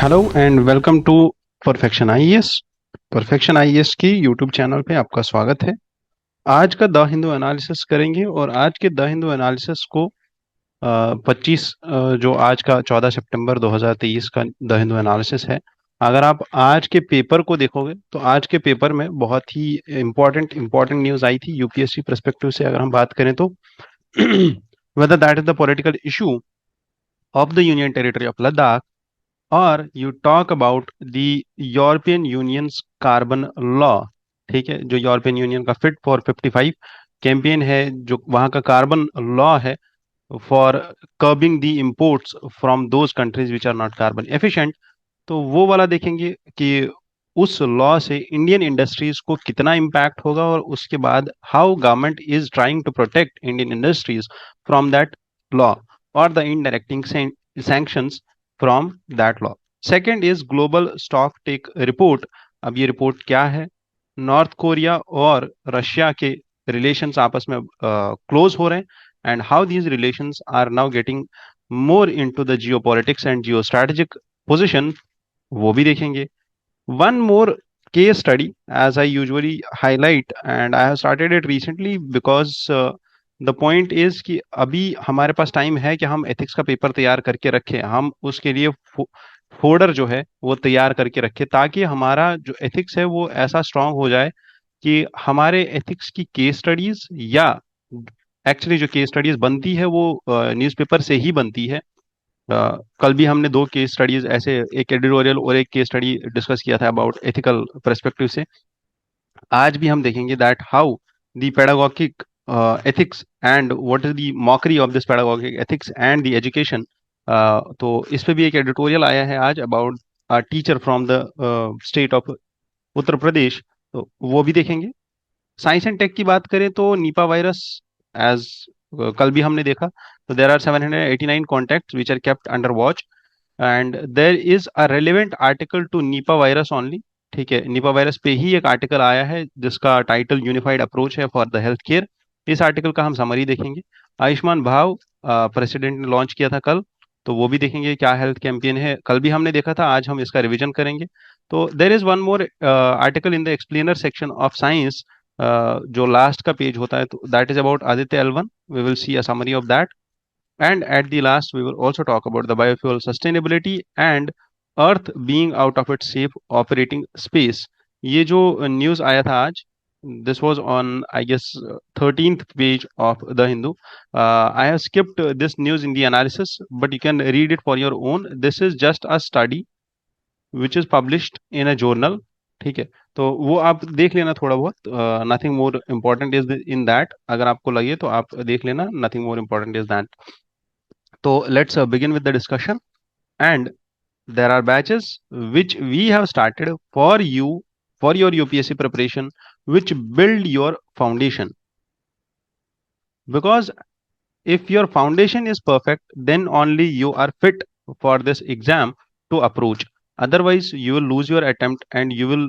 Hello and welcome to perfection IAS. Perfection IAS की YouTube channel पे आपका स्वागत है। आज का द हिंदू एनालिसिस करेंगे और आज के द हिंदू एनालिसिस को 25 जो आज का 14 सितंबर 2023 का द हिंदू एनालिसिस है। अगर आप आज के पेपर को देखोगे तो आज के पेपर में बहुत ही इम्पोर्टेंट न्यूज़ आई थी यूपीएससी पर्सपेक्टिव से। अगर हम बात करें तो whether that is the political issue of the union territory of Ladakh, और you talk about the European Union's carbon law. ठीक है, जो यूरोपियन यूनियन का फिट फॉर 55 कैंपेन है, जो वहाँ का कार्बन लॉ है for curbing the imports from those countries which are not carbon efficient. तो वो वाला देखेंगे कि उस लॉ से इंडियन इंडस्ट्रीज को कितना इम्पैक्ट होगा, और उसके बाद how government is trying to protect Indian industries from that law और the indirecting sanctions from that law. Second is global stock take report. अब ये रिपोर्ट क्या है? नॉर्थ कोरिया और रशिया के रिलेशंस आपस में क्लोज हो रहे हैं, and how these relations are now getting more into the geopolitics and geo strategic position, वो भी देखेंगे। One more case study, as I usually highlight, and I have started it recently because the point is कि अभी हमारे पास time है कि हम ethics का पेपर तैयार करके रखें। हम उसके लिए फोल्डर जो है वो तैयार करके रखें, ताकि हमारा जो एथिक्स है वो ऐसा स्ट्रांग हो जाए कि हमारे एथिक्स की केस स्टडीज, या एक्चुअली जो केस स्टडीज बनती है वो न्यूज़पेपर से ही बनती है। कल भी हमने दो केस स्टडीज ऐसे, एक एडिटोरियल और एक केस स्टडी डिस्कस किया था अबाउट एथिकल पर्सपेक्टिव से। आज भी हम देखेंगे that how the pedagogic ethics and what is the mockery of this pedagogic ethics and the education. तो इस पे भी एक एडिटोरियल आया है आज about teacher from the state of Uttar Pradesh, तो वो भी देखेंगे। साइंस एंड टेक की बात करें तो निपा वायरस, एज कल भी हमने देखा, तो there are 789 contacts which are kept under watch, and there is a relevant article to Nipah virus only. ठीक है, निपा वायरस पे ही एक आर्टिकल आया है जिसका टाइटल यूनिफाइड अप्रोच है फॉर द हेल्थ केयर। इस आर्टिकल का हम समरी देखेंगे। आयुष्मान भाव प्रेसिडेंट ने लॉन्च किया था कल, तो वो भी देखेंगे क्या हेल्थ कैंपेन है। कल भी हमने देखा था, आज हम इसका रिवीजन करेंगे। तो there is one more article in the explainer section of science, जो लास्ट का पेज होता है, तो दैट इज अबाउट आदित्य एल1। We will see a summary of that, and at the last we will also talk about the biofuel sustainability and earth being out of its safe operating space। ये जो news आया था आज, this was on I guess 13th page of the Hindu। I have skipped this news in the analysis, but you can read it for your own। This is just a study which is published in a journal। ठीक है, तो वो आप देख लेना थोड़ा बहुत, nothing more important is in that. अगर आपको लगे तो आप देख लेना, nothing more important is that. So let's begin with the discussion. And there are batches which we have started for you for your UPSC preparation, which build your foundation. Because if your foundation is perfect, then only you are fit for this exam to approach. Otherwise, you will lose your attempt and you will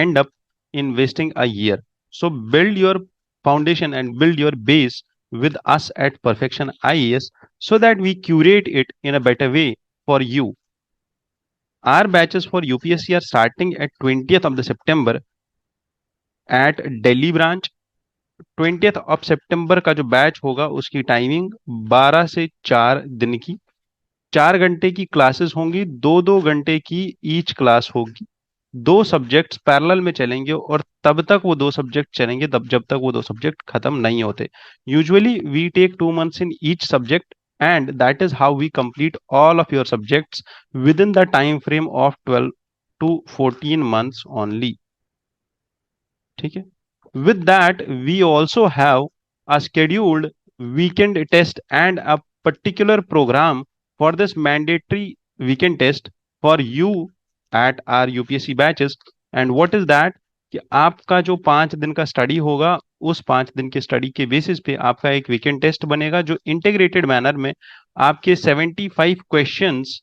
end up in wasting a year. So build your foundation and build your base with us at Perfection IAS, so that we curate it in a better way for you. Our batches for UPSC are starting at 20th of the September at Delhi branch। 20th of सितंबर का जो batch होगा उसकी timing 12 से 4 दिन की, 4 घंटे की क्लासेस होंगी, 2-2 घंटे की ईच क्लास होगी। दो सब्जेक्ट्स पैरेलल में चलेंगे और तब तक वो दो सब्जेक्ट चलेंगे तब जब तक वो दो सब्जेक्ट खत्म नहीं होते। Usually we take 2 months in each subject, and that is how we complete all of your subjects within the time frame of 12 to 14 months only. ठीक है, with that we also have a scheduled weekend test and a particular program for this mandatory weekend test for you at our UPSC batches। and what is that कि आपका जो 5 दिन का study होगा, उस 5 दिन के स्टडी के बेसिस पे आपका एक वीकेंड टेस्ट बनेगा, जो इंटीग्रेटेड मैनर में आपके 75 क्वेश्चंस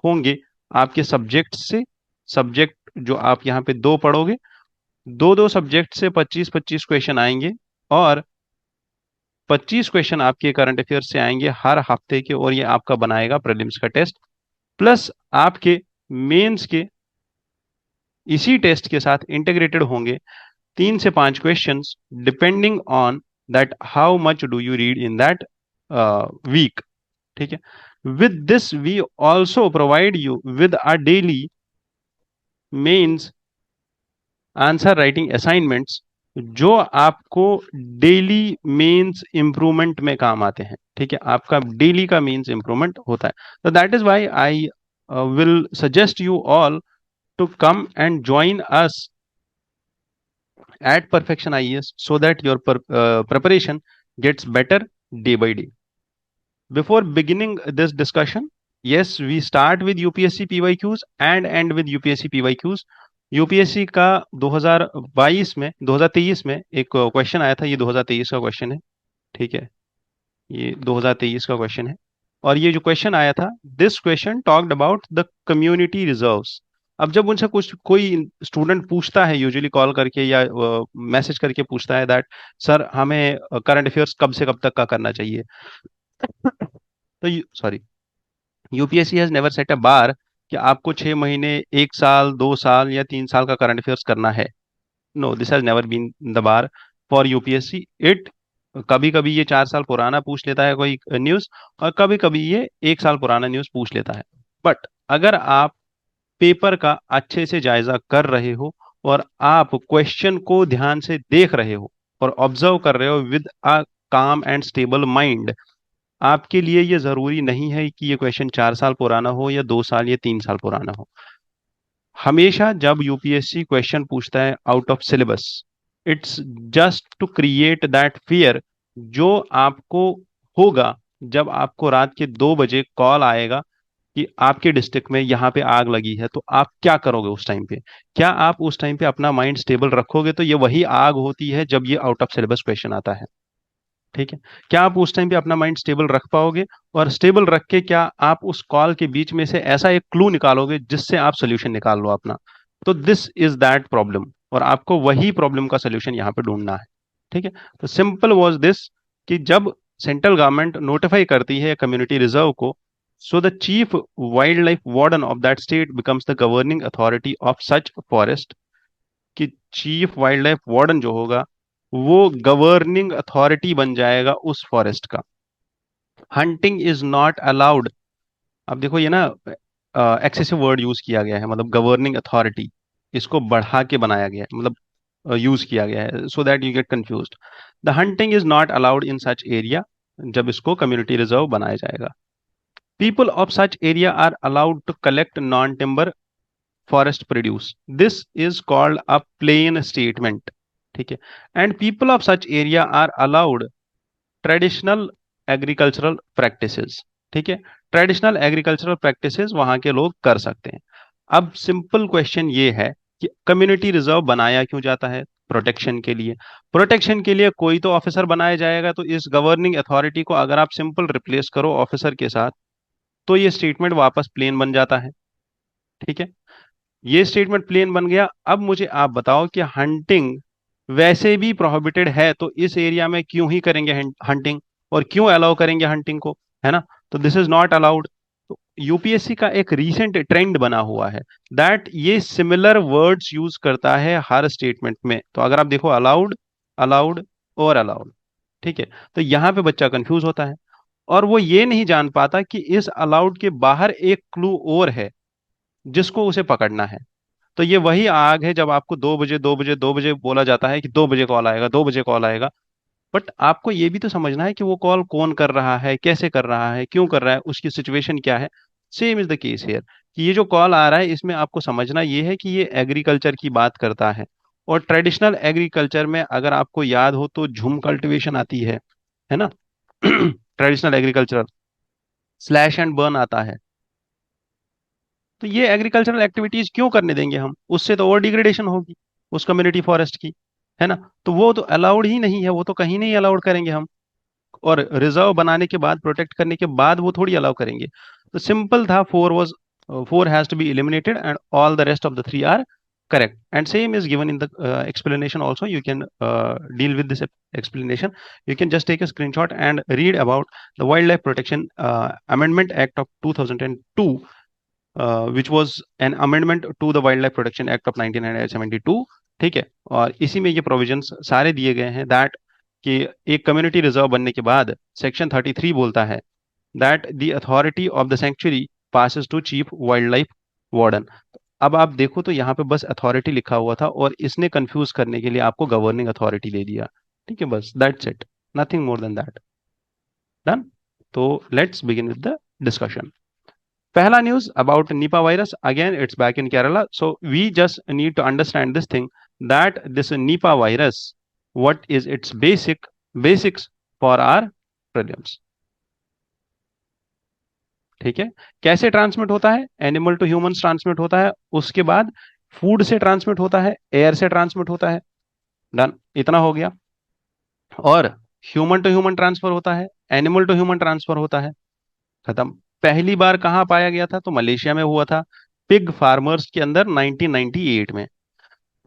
होंगे आपके सब्जेक्ट से। सब्जेक्ट जो आप यहाँ पे दो पढ़ोगे, दो दो सब्जेक्ट से 25-25 क्वेश्चन आएंगे, और 25 क्वेश्चन आपके करंट अफेयर से आएंगे हर हफ्ते के, और ये आपका बनाएगा प्रीलिम्स का टेस्ट। प्लस आपके मेंस के इसी टेस्ट के साथ इंटीग्रेटेड होंगे 3 से 5 questions, depending on that how much do you read in that week. ठीक है, with this we also provide you with a daily mains answer writing assignments, जो आपको डेली मेंस इंप्रूवमेंट में काम आते हैं। ठीक है, आपका डेली का मेंस इंप्रूवमेंट होता है। तो that is why I will suggest you all to come and join us at Perfection IES so that your preparation gets better day by day. Before beginning this discussion, yes, we start with UPSC PYQs and end with UPSC PYQs. UPSC का 2022 में 2023 में एक question आया था, ये 2023 का question है। ठीक है, ये 2023 का क्वेश्चन है। और ये जो क्वेश्चन आया था, this question talked about the community reserves. अब जब उनसे कुछ कोई स्टूडेंट पूछता है, यूजुअली कॉल करके या मैसेज करके पूछता है दैट सर हमें करंट अफेयर्स कब से कब तक का करना चाहिए, तो sorry, UPSC has never set a bar कि आपको 6 महीने, 1 साल, 2 साल या 3 साल का करंट अफेयर्स करना है। No, this has never been the bar for UPSC. It कभी कभी ये 4 साल पुराना पूछ लेता है कोई न्यूज, और कभी कभी ये 1 साल पुराना न्यूज पूछ लेता है। बट अगर आप पेपर का अच्छे से जायजा कर रहे हो और आप क्वेश्चन को ध्यान से देख रहे हो और ऑब्जर्व कर रहे हो विद अ काम एंड स्टेबल माइंड, आपके लिए ये जरूरी नहीं है कि ये क्वेश्चन 4 साल पुराना हो या 2 साल या 3 साल पुराना हो। हमेशा जब यूपीएससी क्वेश्चन पूछता है out of syllabus, it's just to create that fear जो आपको होगा जब आपको रात के 2 बजे कॉल आएगा कि आपके डिस्ट्रिक्ट में यहाँ पे आग लगी है, तो आप क्या करोगे उस टाइम पे? क्या आप उस टाइम पे अपना माइंड स्टेबल रखोगे? तो ये वही आग होती है जब ये आउट ऑफ सिलेबस क्वेश्चन आता है। ठीक है, क्या आप उस टाइम पे अपना माइंड स्टेबल रख पाओगे? और स्टेबल रख के क्या आप उस कॉल के बीच में से ऐसा एक क्लू निकालोगे जिससे आप सोल्यूशन निकाल लो अपना? तो दिस इज दैट प्रॉब्लम, और आपको वही प्रॉब्लम का सोल्यूशन यहाँ पे ढूंढना है। ठीक है, तो सिंपल वॉज दिस कि जब सेंट्रल गवर्नमेंट नोटिफाई करती है कम्युनिटी रिजर्व को, so the chief wildlife warden of that state becomes the governing authority of such forest, कि चीफ वाइल्ड लाइफ वार्डन जो होगा वो गवर्निंग अथॉरिटी बन जाएगा उस फॉरेस्ट का। Hunting is not allowed. अब देखो ये ना एक्सेसिव वर्ड यूज किया गया है, मतलब गवर्निंग अथॉरिटी इसको बढ़ा के बनाया गया है, मतलब यूज किया गया है so that you get confused. The hunting is not allowed in such area, जब इसको कम्युनिटी रिजर्व बनाया जाएगा। People of such area are allowed to collect non-timber forest produce. This is called a plain statement. ठीक है, and people of such area are allowed traditional agricultural practices. ठीक है, traditional agricultural practices वहां के लोग कर सकते हैं। अब सिंपल क्वेश्चन ये है कि कम्युनिटी रिजर्व बनाया क्यों जाता है? प्रोटेक्शन के लिए। प्रोटेक्शन के लिए कोई तो ऑफिसर बनाया जाएगा, तो इस गवर्निंग अथॉरिटी को अगर आप सिंपल रिप्लेस करो ऑफिसर के साथ, तो ये स्टेटमेंट वापस प्लेन बन जाता है। ठीक है, ये स्टेटमेंट प्लेन बन गया। अब मुझे आप बताओ कि हंटिंग वैसे भी प्रोहिबिटेड है, तो इस एरिया में क्यों ही करेंगे हंटिंग, और क्यों अलाउ करेंगे हंटिंग को, है ना? तो दिस इज नॉट अलाउड। तो यूपीएससी का एक रीसेंट ट्रेंड बना हुआ है दैट ये सिमिलर वर्ड्स यूज करता है हर स्टेटमेंट में। तो अगर आप देखो अलाउड, अलाउड और अलाउड, ठीक है, तो यहां पे बच्चा कंफ्यूज होता है और वो ये नहीं जान पाता कि इस अलाउड के बाहर एक क्लू और है जिसको उसे पकड़ना है। तो ये वही आग है जब आपको 2 बजे 2 बजे 2 बजे बोला जाता है कि 2 बजे कॉल आएगा, 2 बजे कॉल आएगा। बट आपको ये भी तो समझना है कि वो कॉल कौन कर रहा है, कैसे कर रहा है, क्यों कर रहा है, उसकी सिचुएशन क्या है। Same is the case here, कि ये जो कॉल आ रहा है इसमें आपको समझना ये है कि ये एग्रीकल्चर की बात करता है। और ट्रेडिशनल एग्रीकल्चर में अगर आपको याद हो तो झूम कल्टीवेशन आती है ना? Traditional agriculture, slash and burn आता है। तो ये एग्रीकल्चरल एक्टिविटीज क्यों करने देंगे हम? उससे तो और डिग्रेडेशन होगी उस कम्युनिटी फॉरेस्ट की, है ना? तो वो तो अलाउड ही नहीं है, वो तो कहीं नहीं अलाउड करेंगे हम। और रिजर्व बनाने के बाद, प्रोटेक्ट करने के बाद वो थोड़ी अलाउ करेंगे। तो सिंपल था, four has to be eliminated and all the rest of the three are correct, and same is given in the explanation also. You can deal with this explanation. You can just take a screenshot and read about the Wildlife Protection Amendment Act of 2002, which was an amendment to the wildlife protection act of 1972। ठीक है, और इसी में ये provisions सारे दिए गए हैं दैट कि एक कम्युनिटी रिजर्व बनने के बाद सेक्शन 33 बोलता है that the authority of the sanctuary passes to chief wildlife warden. अब आप देखो तो यहाँ पे बस अथॉरिटी लिखा हुआ था और इसने कंफ्यूज करने के लिए आपको गवर्निंग अथॉरिटी दे दिया। ठीक है, बस that's it, nothing more than that. Done. तो let's begin with the discussion. पहला news about Nipah virus, again it's back in Kerala, so we just need to understand this thing that this Nipah virus, what is its basics for our prelims. ठीक है, कैसे transmit होता है? Animal to humans transmit होता है, उसके बाद food से ट्रांसमिट होता है, एयर से ट्रांसमिट होता है। डन, इतना हो गया। और ह्यूमन टू ह्यूमन ट्रांसफर होता है, एनिमल टू ह्यूमन ट्रांसफर होता है। खत्म। पहली बार कहां पाया गया था? तो मलेशिया में हुआ था, पिग फार्मर्स के अंदर 1998 में।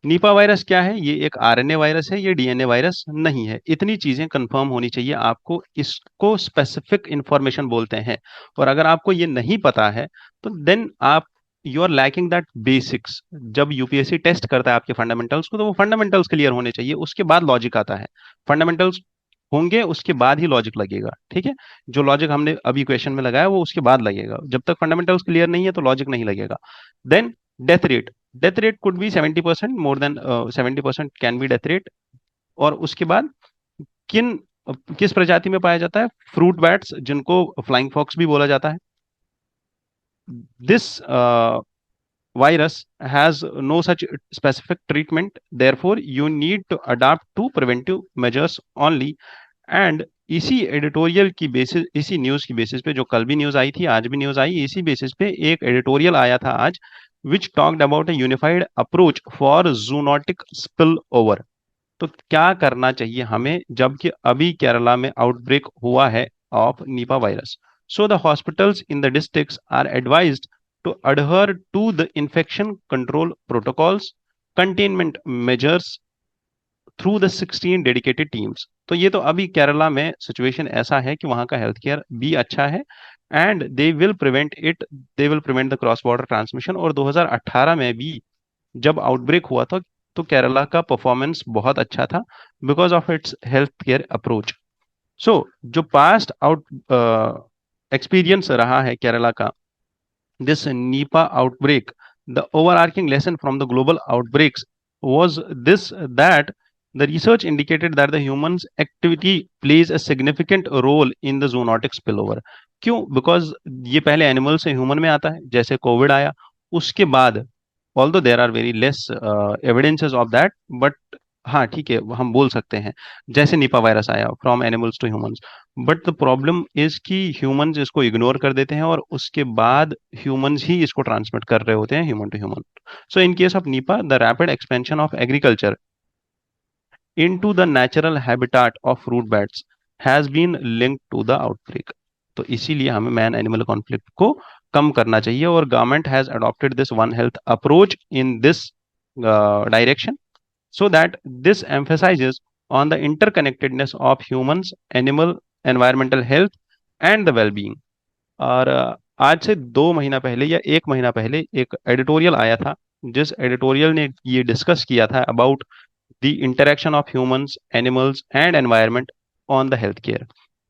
निपा वायरस क्या है? ये एक आरएनए वायरस है, ये डीएनए वायरस नहीं है। इतनी चीजें कंफर्म होनी चाहिए आपको, इसको स्पेसिफिक इंफॉर्मेशन बोलते हैं। और अगर आपको ये नहीं पता है तो देन आप you are lacking that basics. जब यूपीएससी टेस्ट करता है आपके फंडामेंटल्स को, तो वो फंडामेंटल्स क्लियर होने चाहिए, उसके बाद लॉजिक आता है। फंडामेंटल्स होंगे उसके बाद ही लॉजिक लगेगा। ठीक है, जो लॉजिक हमने अभी क्वेश्चन में लगाया वो उसके बाद लगेगा, जब तक फंडामेंटल्स क्लियर नहीं है तो लॉजिक नहीं लगेगा। Then death rate, death rate could be 70%, more than 70% can be death rate. और उसके बाद किन किस प्रजाति में पाया जाता है? फ्रूट बैट्स, जिनको फ्लाइंग फॉक्स भी बोला जाता है। This virus has no such specific treatment, therefore you need to adapt to preventive measures only। And इसी एडिटोरियल की बेसिस, इसी न्यूज की बेसिस पे, जो कल भी न्यूज आई थी आज भी न्यूज आई, इसी बेसिस पे एक एडिटोरियल आया था आज, which talked about a unified approach for zoonotic spill over. तो क्या करना चाहिए हमें जबकि अभी केरला में आउटब्रेक हुआ है of Nipah virus? So the hospitals in the districts are advised to adhere to the infection control protocols, containment measures through the 16 dedicated teams। तो ये तो अभी केरला में सिचुएशन ऐसा है कि वहां का हेल्थ केयर भी अच्छा है, and they will prevent the cross border transmission. और 2018 में भी जब आउटब्रेक हुआ था तो केरला का परफॉर्मेंस बहुत अच्छा था because of its health care approach. So जो पास्ट आउट एक्सपीरियंस रहा है केरला का, this Nipah outbreak, the overarching lesson from the global outbreaks was this, that the research indicated that the human's activity plays a significant role in the zoonotic spillover। क्यों? Because ये पहले animal से human में आता है, जैसे Covid आया उसके बाद, although there are very less evidences of that, but हाँ ठीक है, हम बोल सकते हैं जैसे निपा वायरस आया from animals to humans. But the problem is कि ह्यूमंस इसको इग्नोर कर देते हैं और उसके बाद ह्यूमंस ही इसको ट्रांसमिट कर रहे होते हैं human to human. So in case of Nipah, the rapid expansion of agriculture into the natural habitat of fruit bats has been linked to the outbreak। तो इसीलिए हमें मैन एनिमल कॉन्फ्लिक्ट को कम करना चाहिए, और government has adopted this one health approach in this direction, so that this emphasizes on the interconnectedness of humans, animal, environmental health and the well-being। और आज से 2 महीना पहले या 1 महीना पहले एक एडिटोरियल आया था, जिस एडिटोरियल ने ये डिस्कस किया था about the interaction of humans, animals, and environment on the healthcare।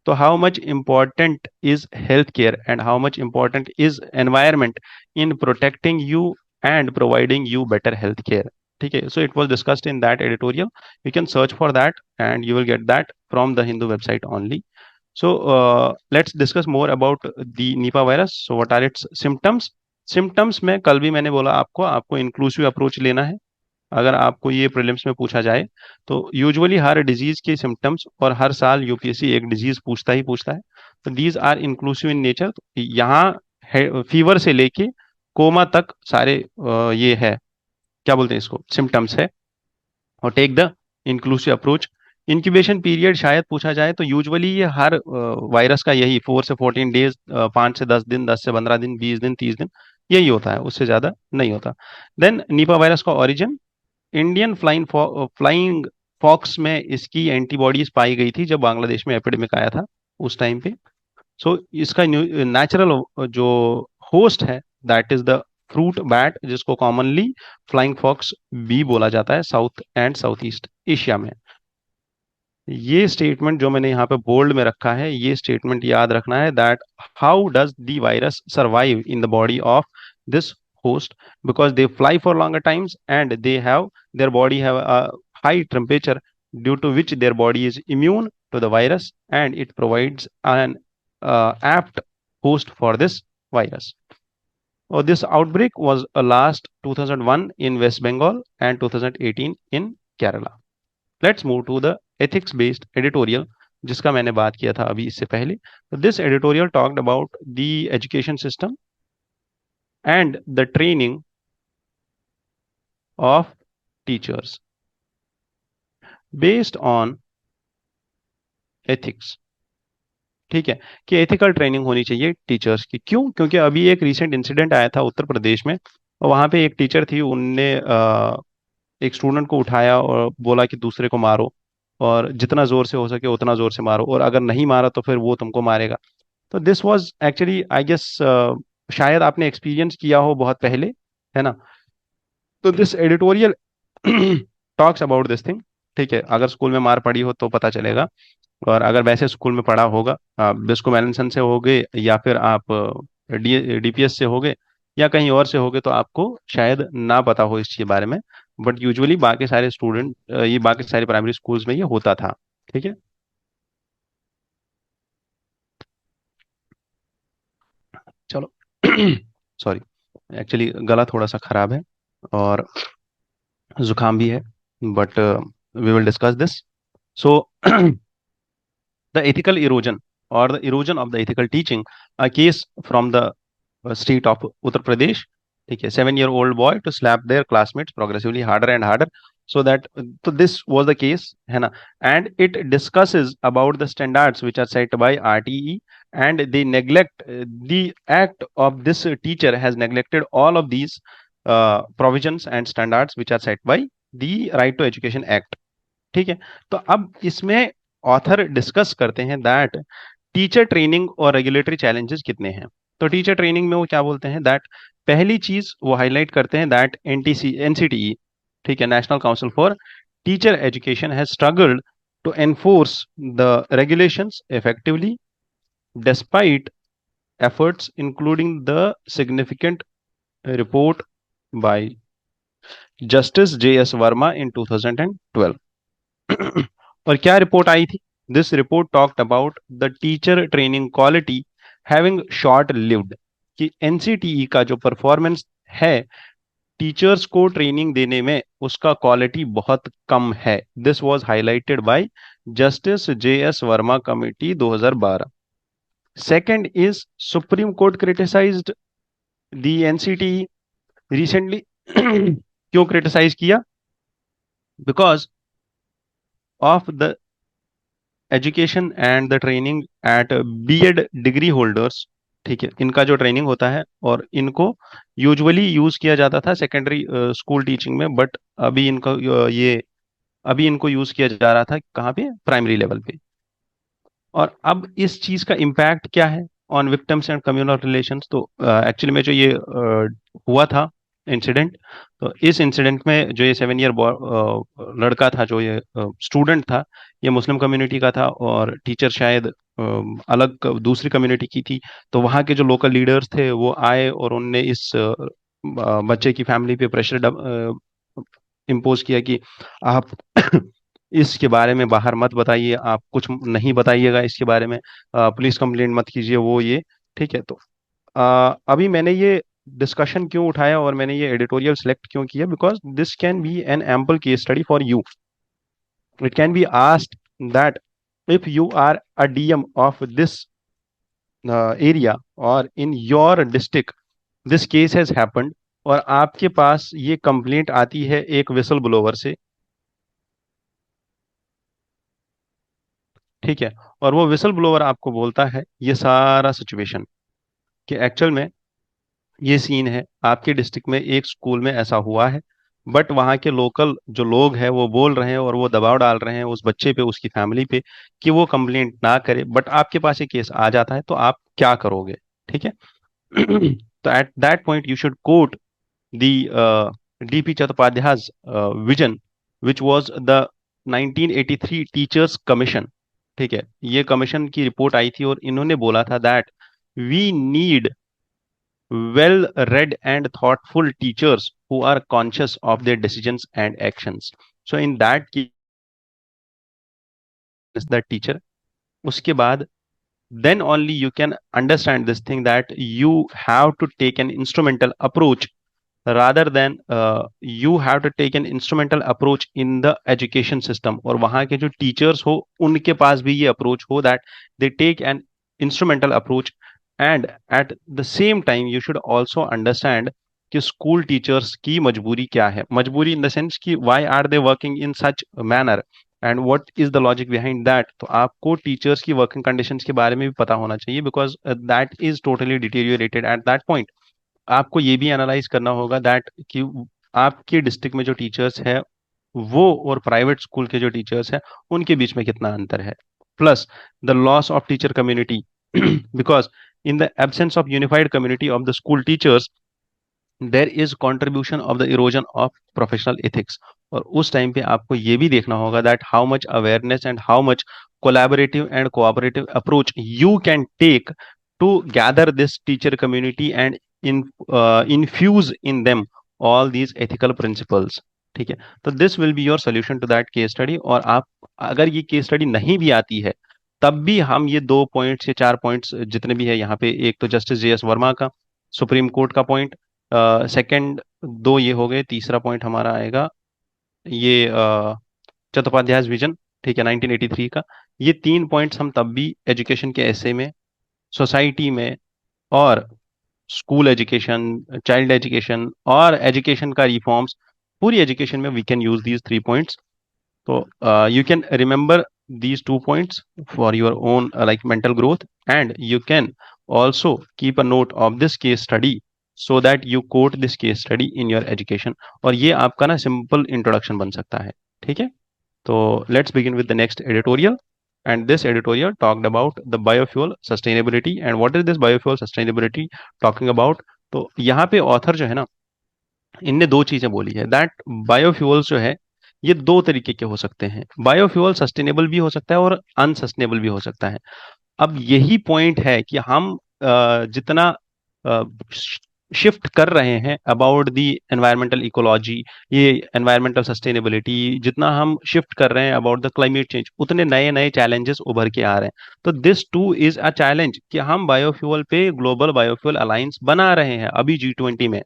So how much important is healthcare and how much important is environment in protecting you and providing you better healthcare? ठीक है, so it was discussed in that editorial, you can search for that and you will get that from the Hindu website only। So let's discuss more about the Nipah virus। So what are its symptoms? Symptoms में कल भी मैंने बोला आपको inclusive approach लेना है। अगर आपको ये प्रीलिम्स में पूछा जाए तो यूजुअली हर डिजीज के सिम्टम्स, और हर साल यूपीएससी एक डिजीज पूछता है, तो these are inclusive in nature. यहाँ फीवर से लेके कोमा तक सारे ये है, क्या बोलते हैं इसको, सिम्टम्स है। और take the inclusive approach. Incubation period शायद पूछा जाए तो यूजुअली ये हर वायरस का यही 4 से 14 डेज, 5 से 10 दिन, 10 से 15 दिन, 20 दिन, 30 दिन, यही होता है, उससे ज्यादा नहीं होता। देन निपा वायरस का ओरिजिन, इंडियन फ्लाइंग फॉक्स में इसकी एंटीबॉडीज पाई गई थी जब बांग्लादेश में एपिडेमिक आया था उस टाइम पे। सो इसका नेचुरल जो होस्ट है that is the fruit bat, जिसको कॉमनली फ्लाइंग फॉक्स बी बोला जाता है south and south east Asia में। ये स्टेटमेंट जो मैंने यहाँ पे बोल्ड में रखा है, ये स्टेटमेंट याद रखना है, that how does the virus survive in the body of this host, because they fly for longer times and they have their body have a high temperature, due to which their body is immune to the virus and it provides an apt host for this virus. This outbreak was last 2001 in West Bengal and 2018 in Kerala. Let's move to the ethics based editorial, जिसका मैंने बात किया था अभी इससे पहले. This editorial talked about the education system and the training of teachers based on ethics. ठीक है, कि एथिकल ट्रेनिंग होनी चाहिए टीचर्स की. क्यों? क्योंकि अभी एक रिसेंट इंसिडेंट आया था उत्तर प्रदेश में, और वहां पे एक टीचर थी, उनने एक स्टूडेंट को उठाया और बोला कि दूसरे को मारो, और जितना जोर से हो सके उतना जोर से मारो, और अगर नहीं मारा तो फिर वो तुमको मारेगा. तो this was actually I guess, शायद आपने एक्सपीरियंस किया हो बहुत पहले, है ना. तो this editorial talks about this thing. ठीक है, अगर स्कूल में मार पड़ी हो तो पता चलेगा, और अगर वैसे स्कूल में पढ़ा होगा, बिस्को मेलन से हो गए या फिर आप डीपीएस से हो गए या कहीं और से हो गए, तो आपको शायद ना पता हो इस चीज के बारे में. बट यूजुअली बाकी सारे स्टूडेंट, ये बाकी सारे प्राइमरी स्कूल्स में ये होता था. ठीक है, चलो. सॉरी, एक्चुअली गला थोड़ा सा खराब है और जुकाम भी है, but we will discuss this. So the ethical erosion or the erosion of the ethical teaching, a case from the state of Uttar Pradesh. ठीक है, 7 year old boy to slap their classmates progressively harder and harder, so that so this was the case, है ना. And it discusses about the standards which are set by RTE, and they neglect the act of this teacher has neglected all of these provisions and standards which are set by the Right to Education Act. ठीक है, तो अब इसमें author discuss करते हैं that teacher training और regulatory challenges कितने हैं. तो टीचर ट्रेनिंग में वो क्या बोलते हैं, दैट पहली चीज वो हाईलाइट करते हैं दैट एनसीटीई, ठीक है, national council for teacher education has struggled to enforce the regulations effectively despite efforts including the significant report by Justice J.S. Verma in 2012. और क्या रिपोर्ट आई थी? This report talked about the teacher training quality having short lived, कि NCTE का जो performance है teachers को training देने में, उसका क्वालिटी बहुत कम है. This was highlighted by justice J S. Verma committee 2012. Second is supreme court criticised the NCTE recently. क्यों क्रिटिसाइज किया? Because of the education and the training at B Ed degree holders. ठीक है, इनका जो ट्रेनिंग होता है और इनको यूजुअली यूज किया जाता था सेकेंडरी स्कूल टीचिंग में, बट अभी इनको ये अभी इनको यूज किया जा रहा था कहाँ पे? प्राइमरी लेवल पे. और अब इस चीज का इम्पैक्ट क्या है on victims and communal relations? तो एक्चुअली में जो ये हुआ था इंसिडेंट, तो इस इंसिडेंट में जो ये 7 year लड़का था, जो ये स्टूडेंट था, ये मुस्लिम कम्युनिटी का था और टीचर शायद अलग दूसरी कम्युनिटी की थी. तो वहाँ के जो लोकल लीडर्स थे वो आए और उनने इस बच्चे की फैमिली पे प्रेशर इम्पोज किया कि आप इसके बारे में बाहर मत बताइए, आप कुछ नहीं बताइएगा इसके बारे में, पुलिस कंप्लेंट मत कीजिए, वो ये. ठीक है, तो अभी मैंने ये डिस्कशन क्यों उठाया और मैंने ये एडिटोरियल सेलेक्ट क्यों किया? Because this can be an ample case study for you. It can be asked that if you are a DM of this area or in your district, this case has happened, और आपके पास ये complaint आती है एक whistle blower से. ठीक है, और वो विसल ब्लोवर आपको बोलता है ये सारा सिचुएशन, कि एक्चुअल में ये सीन है, आपके डिस्ट्रिक्ट में एक स्कूल में ऐसा हुआ है, बट वहाँ के लोकल जो लोग हैं वो बोल रहे हैं और वो दबाव डाल रहे हैं उस बच्चे पे, उसकी फैमिली पे, कि वो कंप्लेंट ना करे, बट आपके पास ये केस आ जाता है, तो आप क्या करोगे? ठीक है. तो at that point you should quote the DP Chattopadhyay's vision, which was the 1983 teachers commission. ठीक है, ये कमीशन की रिपोर्ट आई थी और इन्होंने बोला था that we need well read and thoughtful teachers who are conscious of their decisions and actions. So in that case the teacher, उसके बाद then only you can understand this thing that you have to take an instrumental approach rather than you have to take an instrumental approach in the education system, और वहाँ के जो teachers हो उनके पास भी ये approach हो that they take an instrumental approach, and at the same time you should also understand कि स्कूल टीचर्स की मजबूरी क्या है, मजबूरी इन द सेंस कि why are they working in such manner and what is the logic behind that. तो आपको teachers की वर्किंग कंडीशंस के बारे में भी पता होना चाहिए because that is totally deteriorated at that point. आपको ये भी एनालाइज करना होगा दैट कि आपके डिस्ट्रिक्ट में जो टीचर्स है वो और प्राइवेट स्कूल के जो टीचर्स हैं उनके बीच में कितना अंतर है। Plus the loss of teacher community because in the absence of unified community of the school teachers there is contribution of the erosion of professional ethics. और उस टाइम पे आपको ये भी देखना होगा that how much awareness and how much collaborative and cooperative approach you can take to gather this teacher community and infuse in them all these ethical principles। ठीक है, तो this will be your solution to that case study. और आप अगर ये case study नहीं भी आती है तब भी हम ये 2 पॉइंट्स या 4 पॉइंट्स जितने भी है यहाँ पे, एक तो जस्टिस JS वर्मा का सुप्रीम कोर्ट का पॉइंट, सेकंड दो ये हो गए, तीसरा पॉइंट हमारा आएगा ये चट्टोपाध्याय विजन, ठीक है 1983 का। ये 3 पॉइंट्स हम तब भी एजुकेशन के ऐसे में, सोसाइटी में और स्कूल एजुकेशन, चाइल्ड एजुकेशन और एजुकेशन का रिफॉर्म्स, पूरी एजुकेशन में we can use these 3 points. तो you can remember these 2 points for your own like mental growth, and you can also keep a note of this case study so that you quote this case study in your education। और ये आपका ना simple introduction बन सकता है। ठीक है, तो let's begin with the next editorial, and this editorial talked about the biofuel sustainability and what is this biofuel sustainability talking about। तो यहाँ पे ऑथर जो है ना, इनने दो चीजें बोली है दैट बायोफ्यूल्स जो है ये दो तरीके के हो सकते हैं, बायोफ्यूल सस्टेनेबल भी हो सकता है और अनसस्टेनेबल भी हो सकता है। अब यही पॉइंट है कि हम जितना शिफ्ट कर रहे हैं अबाउट दी एनवायरमेंटल इकोलॉजी, ये एनवायरमेंटल सस्टेनेबिलिटी, जितना हम शिफ्ट कर रहे हैं अबाउट द क्लाइमेट चेंज, उतने नए नए चैलेंजेस उभर के आ रहे हैं। तो this two is a challenge कि हम बायोफ्यूल पे ग्लोबल बायोफ्यूल अलायंस बना रहे हैं अभी G20 में,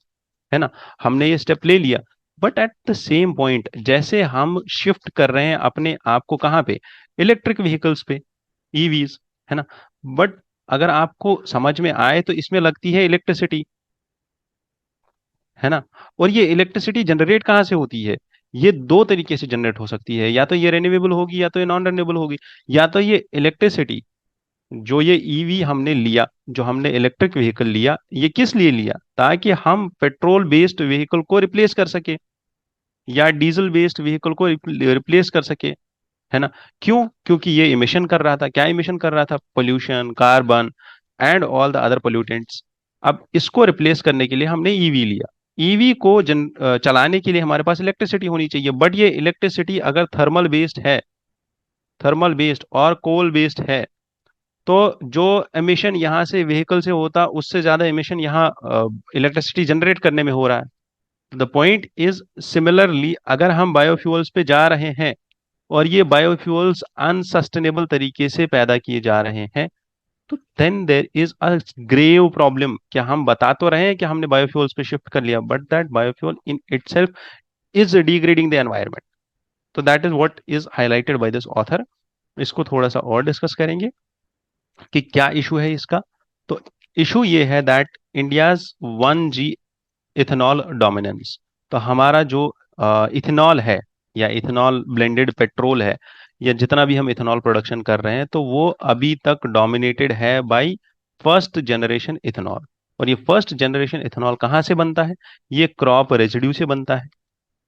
है ना, हमने ये स्टेप ले लिया। But at the same point जैसे हम शिफ्ट कर रहे हैं अपने आप को कहाँ पे, इलेक्ट्रिक व्हीकल्स पे, ईवीज, है ना, बट अगर आपको समझ में आए तो इसमें लगती है इलेक्ट्रिसिटी, है ना। और ये इलेक्ट्रिसिटी जनरेट कहाँ से होती है, ये दो तरीके से जनरेट हो सकती है, या तो ये रेन्यूएबल होगी या तो ये नॉन रेन्यूएबल होगी। या तो ये इलेक्ट्रिसिटी जो ये ईवी हमने लिया, जो हमने इलेक्ट्रिक व्हीकल लिया, ये किस लिए लिया, ताकि हम पेट्रोल बेस्ड व्हीकल को रिप्लेस कर सके या डीजल बेस्ड व्हीकल को रिप्लेस कर सके, है ना। क्यों, क्योंकि ये इमिशन कर रहा था, क्या इमिशन कर रहा था, pollution, carbon and all the other pollutants. अब इसको रिप्लेस करने के लिए हमने ईवी लिया। ईवी को चलाने के लिए हमारे पास इलेक्ट्रिसिटी होनी चाहिए, बट ये इलेक्ट्रिसिटी अगर थर्मल बेस्ड है, थर्मल बेस्ड और कोल बेस्ड है, तो जो एमिशन यहाँ से व्हीकल से होता उससे ज्यादा एमिशन यहाँ इलेक्ट्रिसिटी जनरेट करने में हो रहा है। द पॉइंट इज सिमिलरली अगर हम बायोफ्यूल्स पे जा रहे हैं और ये बायोफ्यूल्स अनसस्टेनेबल तरीके से पैदा किए जा रहे हैं, तो then there is a grave problem. क्या हम बता तो रहे हैं कि हमने बायोफ्यूल्स पे शिफ्ट कर लिया, but that biofuel in itself is degrading the environment. तो that is what is highlighted by this author. इसको थोड़ा सा और डिस्कस करेंगे कि क्या इशू है इसका। तो इशू ये है that India's 1G ethanol dominance. तो हमारा जो इथेनॉल है या इथेनॉल ब्लेंडेड पेट्रोल है या जितना भी हम इथेनॉल प्रोडक्शन कर रहे हैं, तो वो अभी तक डोमिनेटेड है बाय फर्स्ट जनरेशन इथेनॉल। और ये फर्स्ट जनरेशन इथेनॉल कहाँ से बनता है, ये क्रॉप रेजिड्यू से बनता है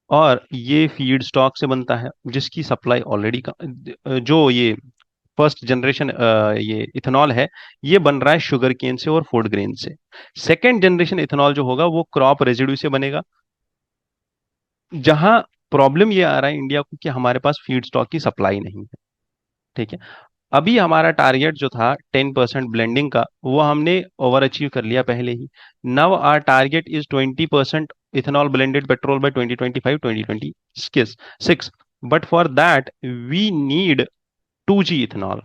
और ये फीड स्टॉक से बनता है जिसकी सप्लाई ऑलरेडी जो ये फर्स्ट जनरेशन ये इथेनॉल है, ये बन रहा है शुगर केन से और फूड ग्रेन से। सेकेंड जनरेशन इथेनॉल जो होगा वो क्रॉप रेजिड्यू से बनेगा। जहां प्रॉब्लम ये आ रहा है इंडिया को कि हमारे पास फीड स्टॉक की सप्लाई नहीं है। ठीक है, अभी हमारा टारगेट जो था 10% ब्लेंडिंग का, वो हमने ओवर अचीव कर लिया पहले ही। Now our target is 20% ethanol blended petrol by 2025 2026। But for that we need 2G ethanol.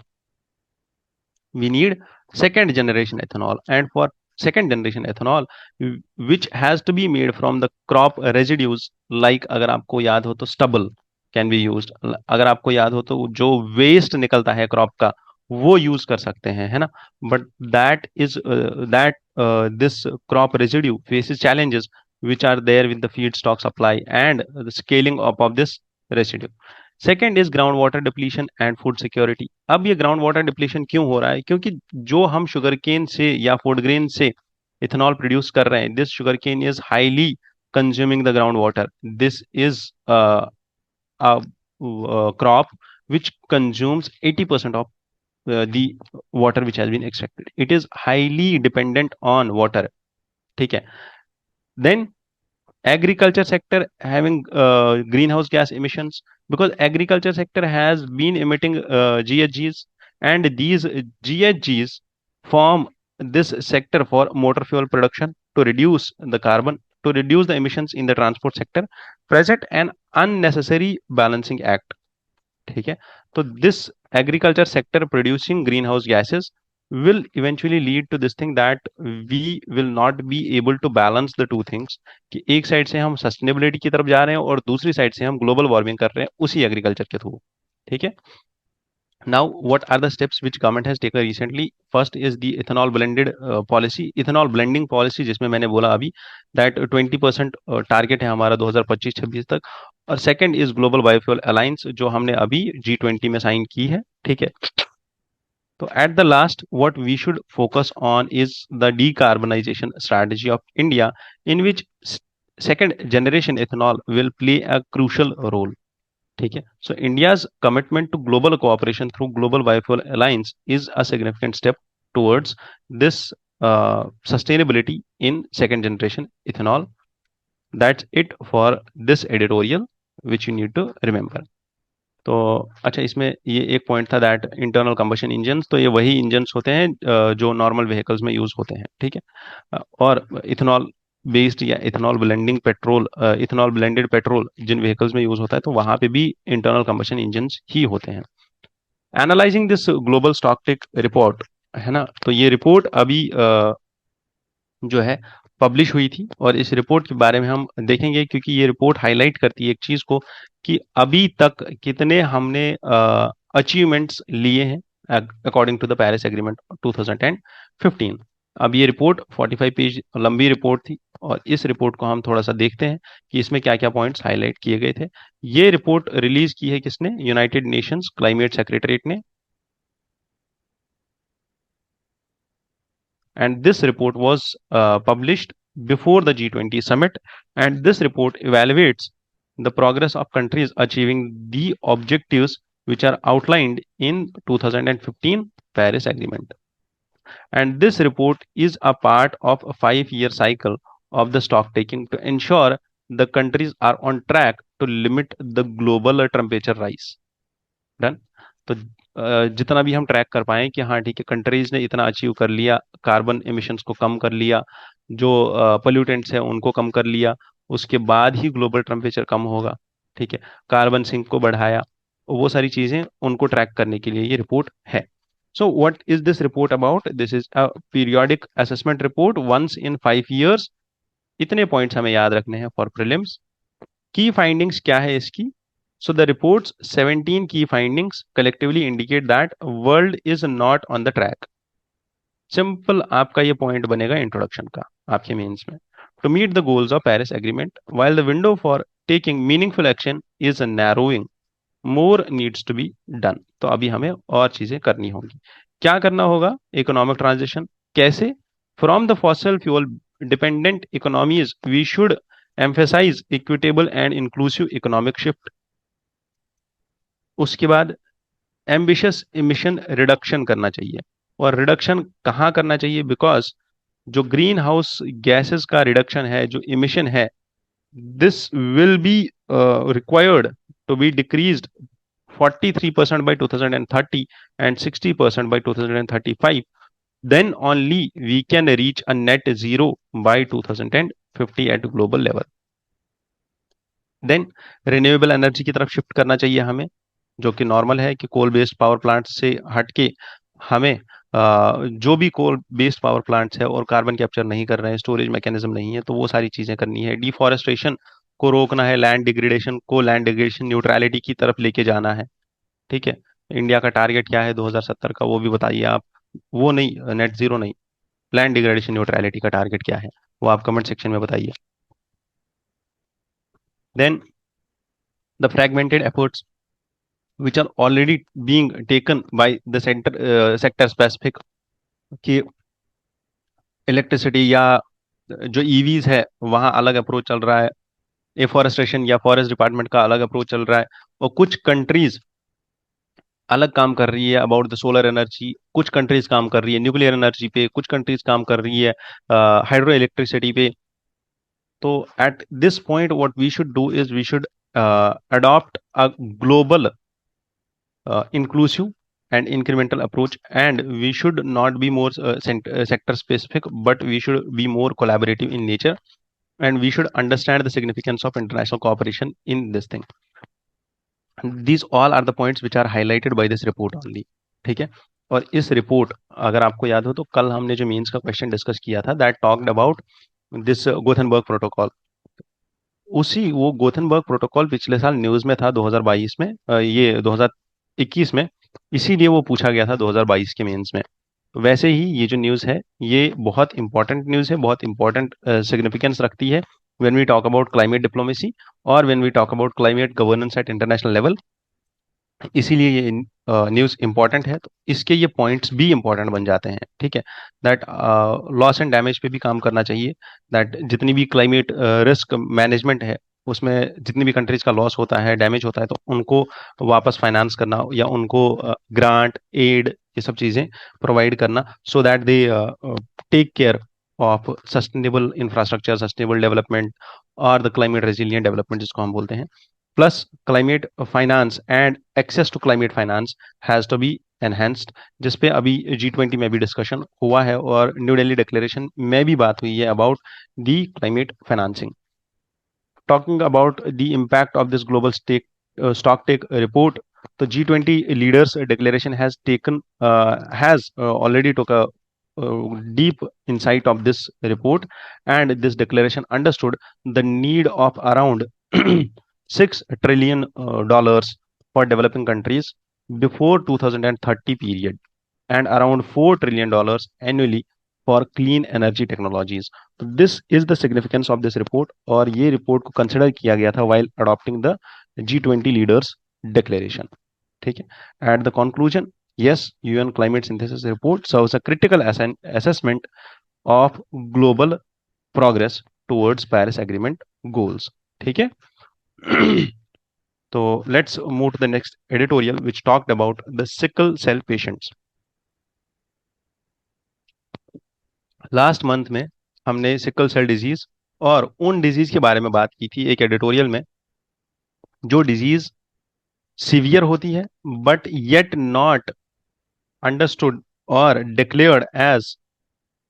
We need second generation ethanol, and for second generation ethanol, which has to be made from the crop residues, like अगर आपको याद हो तो stubble can be used, अगर आपको याद हो तो जो वेस्ट निकलता है क्रॉप का वो यूज कर सकते हैं, है ना। But this crop residue faces challenges which are there with the feedstock supply and the scaling up of this residue. Second is ground water depletion and food security. अब ये ग्राउंड वाटर डिप्लीशन क्यों हो रहा है? क्योंकि जो हम sugar cane से या फूड ग्रेन से इथेनॉल प्रोड्यूस कर रहे हैं, this sugar cane is highly consuming the ground water. This is crop which consumes 80% of the water which has been extracted. It is highly dependent on water. ठीक है, then agriculture sector having greenhouse gas emissions, because agriculture sector has been emitting GHGs, and these GHGs form this sector for motor fuel production to reduce the carbon, to reduce the emissions in the transport sector, present an unnecessary balancing act. ठीक है, तो this agriculture sector producing green house gases will eventually lead to this thing that we will not be able to balance the two things, कि एक side से हम sustainability की तरफ जा रहे हैं और दूसरी साइड से हम ग्लोबल वार्मिंग कर रहे हैं उसी एग्रीकल्चर के थ्रू। ठीक है, now what are the steps which government has taken recently? First is the ethanol blended policy, ethanol blending policy, जिसमें मैंने बोला अभी that 20% टारगेट है हमारा 2025-26 तक। और second is global biofuel alliance, जो हमने अभी G20 में साइन की है। ठीक है, तो at the last what we should focus on is the decarbonization strategy of India, in which second generation ethanol will play a crucial role। ठीक है, so India's commitment to global cooperation through Global Biofuel Alliance is a significant step towards this sustainability in second generation ethanol. That's it for this editorial which you need to remember. तो अच्छा, इसमें ये एक point था that internal combustion engines, तो ये वही engines होते हैं जो नॉर्मल व्हीकल्स में यूज होते हैं। ठीक है, और इथेनॉल बेस्ड या ethanol blending petrol, ethanol blended petrol जिन व्हीकल्स में यूज होता है तो वहां पे भी इंटरनल कंबशन इंजन्स ही होते हैं। एनालाइजिंग दिस ग्लोबल स्टॉकटेक रिपोर्ट, है ना, तो ये रिपोर्ट अभी जो है पब्लिश हुई थी, और इस रिपोर्ट के बारे में हम देखेंगे क्योंकि ये रिपोर्ट हाईलाइट करती है एक चीज को कि अभी तक कितने हमने अचीवमेंट्स लिए हैं according to the Paris agreement 2015। अब ये रिपोर्ट 45 पेज लंबी रिपोर्ट थी, और इस रिपोर्ट को हम थोड़ा सा देखते हैं कि इसमें क्या क्या पॉइंट्स हाईलाइट किए गए थे। ये रिपोर्ट रिलीज की है किसने? यूनाइटेड नेशंस क्लाइमेट सेक्रेटरीट ने, and this report was published before the G20 summit, and this report evaluates the progress of countries achieving the objectives which are outlined in 2015 Paris Agreement. And this report is a part of a 5-year cycle of the stock taking to ensure the countries are on track to limit the global temperature rise. Done. तो जितना भी हम track कर पाए कि हाँ ठीक है, कंट्रीज ने इतना अचीव कर लिया, कार्बन एमिशंस को कम कर लिया, जो पोल्यूटेंट्स हैं उनको कम कर लिया, उसके बाद ही ग्लोबल टेम्परेचर कम होगा। ठीक है, कार्बन सिंक को बढ़ाया, वो सारी चीजें उनको ट्रैक करने के लिए ये रिपोर्ट है। So what is this report about? This is a periodic assessment report once in 5 years। इतने पॉइंट्स हमें याद रखने हैं फॉर प्रीलिम्स। की फाइंडिंग्स क्या है इसकी? So the report's 17 key findings collectively indicate that world is not on the track. Simple आपका ये पॉइंट बनेगा इंट्रोडक्शन का आपके मेंस में। To meet the goals of Paris agreement, while the window for taking meaningful action is narrowing, more needs to be done। तो अभी हमें और चीजें करनी होंगी। क्या करना होगा? Economic transition. कैसे? From the fossil fuel dependent economies we should emphasise equitable and inclusive economic shift. उसके बाद एम्बिशियस इमिशन रिडक्शन करना चाहिए। और रिडक्शन कहाँ करना चाहिए? बिकॉज जो ग्रीन हाउस गैसेस का रिडक्शन है, जो इमिशन है, this will be required to be decreased 43% by 2030 and 60% by 2035. Then only we can reach a net zero by 2050 at global level. Then renewable energy की तरफ shift करना चाहिए हमें, जो कि नॉर्मल है कि कोल बेस्ड पावर प्लांट से हट के हमें जो भी कोल बेस्ड पावर प्लांट्स है और कार्बन कैप्चर नहीं कर रहे हैं, स्टोरेज मैकेनिज्म नहीं है, तो वो सारी चीजें करनी है। डिफॉरेस्टेशन को रोकना है, लैंड डिग्रेडेशन को लैंड डिग्रेडेशन न्यूट्रलिटी की तरफ लेके जाना है। ठीक है, इंडिया का टारगेट क्या है 2070 का, वो भी बताइए आप। वो नहीं, नेट जीरो नहीं, लैंड डिग्रेडेशन न्यूट्रलिटी का टारगेट क्या है, वो आप कमेंट सेक्शन में बताइए। Then the fragmented efforts which are already being taken by the sector specific, कि इलेक्ट्रिसिटी या जो ईवीज है वहां अलग अप्रोच चल रहा है, एफॉरेस्टेशन या फॉरेस्ट डिपार्टमेंट का अलग अप्रोच चल रहा है, और कुछ कंट्रीज अलग काम कर रही है अबाउट द सोलर एनर्जी, कुछ कंट्रीज काम कर रही है न्यूक्लियर एनर्जी पे, कुछ कंट्रीज काम कर रही है हाइड्रो इलेक्ट्रिसिटी पे। तो at this point what we should do is we should adopt a global inclusive and incremental approach, and we should not be more sector specific, but we should be more collaborative in nature, and we should understand the significance of international cooperation in this thing. These all are the points which are highlighted by this report only. ठीक है, और इस report, अगर आपको याद हो तो कल हमने जो मीन्स का क्वेश्चन डिस्कस किया था, that talked about this Gothenburg protocol. उसी वो गोथनबर्ग प्रोटोकॉल पिछले साल न्यूज में था 2022 में, ये 2021 में, इसीलिए वो पूछा गया था 2022 के मेंस में। तो वैसे ही ये जो न्यूज है ये बहुत इंपॉर्टेंट न्यूज है, बहुत इंपॉर्टेंट सिग्निफिकेंस रखती है when we talk about climate diplomacy और when we talk about climate governance at international level. इसीलिए ये न्यूज इंपॉर्टेंट है, तो इसके ये पॉइंट्स भी इंपॉर्टेंट बन जाते हैं। ठीक है, दैट लॉस एंड डैमेज पे भी काम करना चाहिए, दैट जितनी भी क्लाइमेट रिस्क मैनेजमेंट है उसमें जितनी भी कंट्रीज का लॉस होता है, डैमेज होता है, तो उनको वापस फाइनेंस करना या उनको ग्रांट एड ये सब चीजें प्रोवाइड करना, so that they take care of sustainable infrastructure, sustainable development और द क्लाइमेट रेजिलियंट डेवलपमेंट जिसको हम बोलते हैं। Plus climate finance and access to climate finance has to be enhanced, जिसपे अभी G20 में भी डिस्कशन हुआ है और न्यू दिल्ली डिक्लेरेशन में भी बात हुई है about the climate financing. Talking about the impact of this global stock take report, तो G20 leaders declaration has already took a deep insight of this report, and this declaration understood the need of around $6 trillion for developing countries before 2030 period, and around $4 trillion annually for clean energy technologies. तो this is the significance of this report, और ये report को consider किया गया था while adopting the G20 leaders declaration. ठीक है, at the conclusion, yes, UN climate synthesis report serves a critical assessment of global progress towards Paris Agreement goals. ठीक है, तो let's move to the next editorial which talked about the sickle cell patients. Last month में हमने sickle cell disease और उन disease के बारे में बात की थी एक एडिटोरियल में, जो डिजीज सीवियर होती है बट येट नॉट अंडरस्टूड और declared as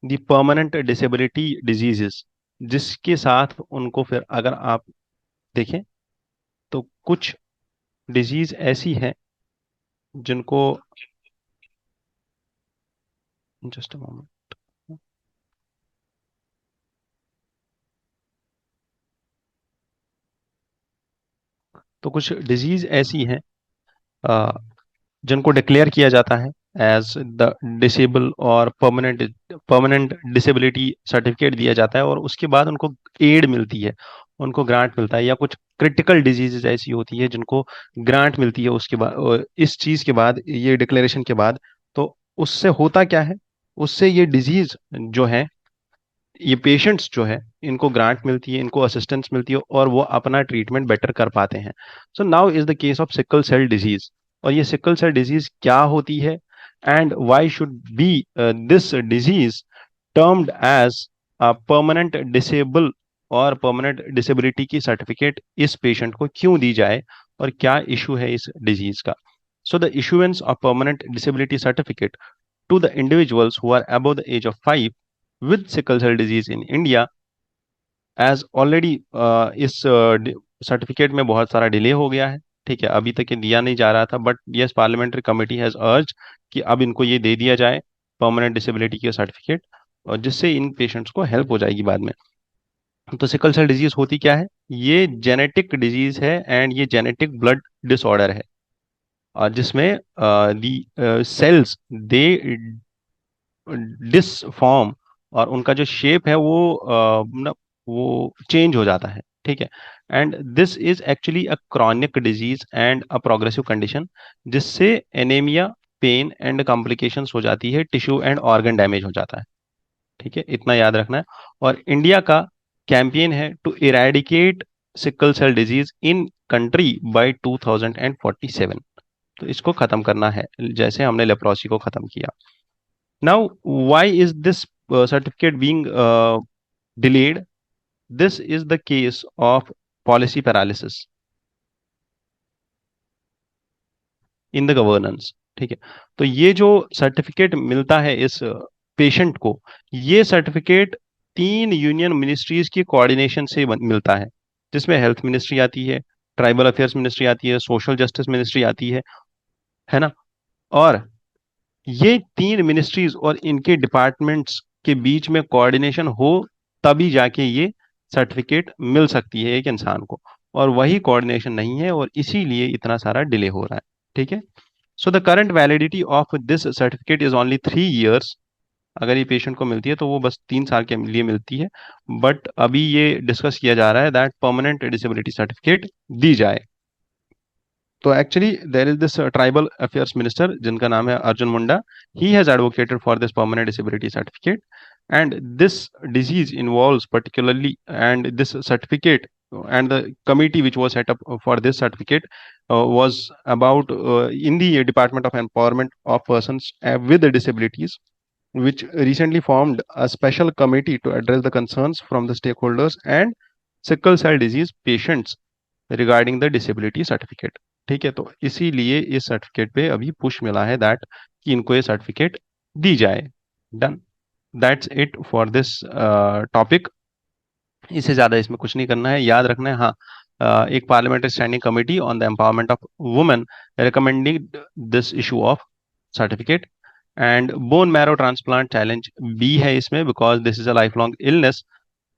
the permanent disability diseases, जिसके साथ उनको फिर अगर आप देखें तो कुछ डिजीज ऐसी हैं जिनको, जस्ट अ मोमेंट, तो कुछ डिजीज ऐसी हैं जिनको डिक्लेयर किया जाता है एज द डिसेबल और परमानेंट डिसेबिलिटी सर्टिफिकेट दिया जाता है, और उसके बाद उनको एड मिलती है, उनको ग्रांट मिलता है, या कुछ क्रिटिकल डिजीजेज ऐसी होती है जिनको ग्रांट मिलती है उसके बाद, इस चीज के बाद, ये डिक्लेरेशन के बाद। तो उससे होता क्या है, उससे ये डिजीज जो है, ये पेशेंट्स जो है, इनको ग्रांट मिलती है, इनको असिस्टेंस मिलती है, और वो अपना ट्रीटमेंट बेटर कर पाते हैं। So now is the case of sickle cell disease. और ये सिकल सेल डिजीज क्या होती है, and why should be this disease termed as permanent disable, और परमानेंट डिसेबिलिटी की सर्टिफिकेट इस पेशेंट को क्यों दी जाए, और क्या इशू है इस डिजीज का. So the issuance of permanent disability certificate to the individuals who are above the age of 5 with sickle cell disease in India as already इस सर्टिफिकेट में बहुत सारा डिले हो गया है. ठीक है, अभी तक ये दिया नहीं जा रहा था, but yes parliamentary committee has अर्ज कि अब इनको ये दे दिया जाए परमानेंट डिसेबिलिटी के सर्टिफिकेट, और जिससे इन पेशेंट्स को हेल्प हो जाएगी बाद में. तो सिकल सेल डिजीज होती क्या है? ये जेनेटिक डिजीज है एंड ये जेनेटिक ब्लड डिसऑर्डर है, और जिसमें दी सेल्स दे डिसफॉर्म, और उनका जो शेप है वो चेंज हो जाता है. ठीक है, and this is actually a chronic disease and a progressive condition, जिससे एनीमिया, पेन एंड कॉम्प्लिकेशंस हो जाती है, टिश्यू एंड ऑर्गन डैमेज हो जाता है. ठीक है, इतना याद रखना है. और इंडिया का कैंपेन है to eradicate sickle cell disease in country by 2047. तो इसको खत्म करना है, जैसे हमने लेप्रोसी को खत्म किया. Now, why is this certificate being delayed? This is the case of policy paralysis in the governance. ठीक है, तो ये जो सर्टिफिकेट मिलता है इस पेशेंट को, ये सर्टिफिकेट 3 यूनियन मिनिस्ट्रीज की कोऑर्डिनेशन से मिलता है, जिसमें हेल्थ मिनिस्ट्री आती है, ट्राइबल अफेयर्स मिनिस्ट्री आती है, सोशल जस्टिस मिनिस्ट्री आती है ना. और ये 3 मिनिस्ट्रीज और इनके डिपार्टमेंट्स के बीच में कोऑर्डिनेशन हो, तभी जाके ये सर्टिफिकेट मिल सकती है एक इंसान को, और वही कोऑर्डिनेशन नहीं है, और इसीलिए इतना सारा डिले हो रहा है. ठीक है, so the current validity of this certificate is only 3 years. अगर ये पेशेंट को मिलती है तो वो बस 3 साल के लिए मिलती है, बट अभी ये डिस्कस किया जा रहा है दैट परमानेंट डिसेबिलिटी सर्टिफिकेट दी जाए. तो actually there is this tribal affairs minister जिनका नाम है Arjun Munda. He has advocated for this permanent disability certificate, and this disease involves particularly, and this certificate and the committee which was set up for this certificate was about in the Department of Empowerment of Persons with Disabilities, which recently formed a special committee to address the concerns from the stakeholders and sickle cell disease patients regarding the disability certificate. ठीक है, तो इसीलिए इस certificate पे अभी push मिला है that कि इनको ये सर्टिफिकेट दी जाए. Done, that's it for this topic. इससे ज्यादा इसमें कुछ नहीं करना है, याद रखना है. हाँ, एक parliamentary standing committee on the empowerment of women recommending this issue of certificate. And bone marrow transplant challenge बी है इसमें, because this is a life long illness.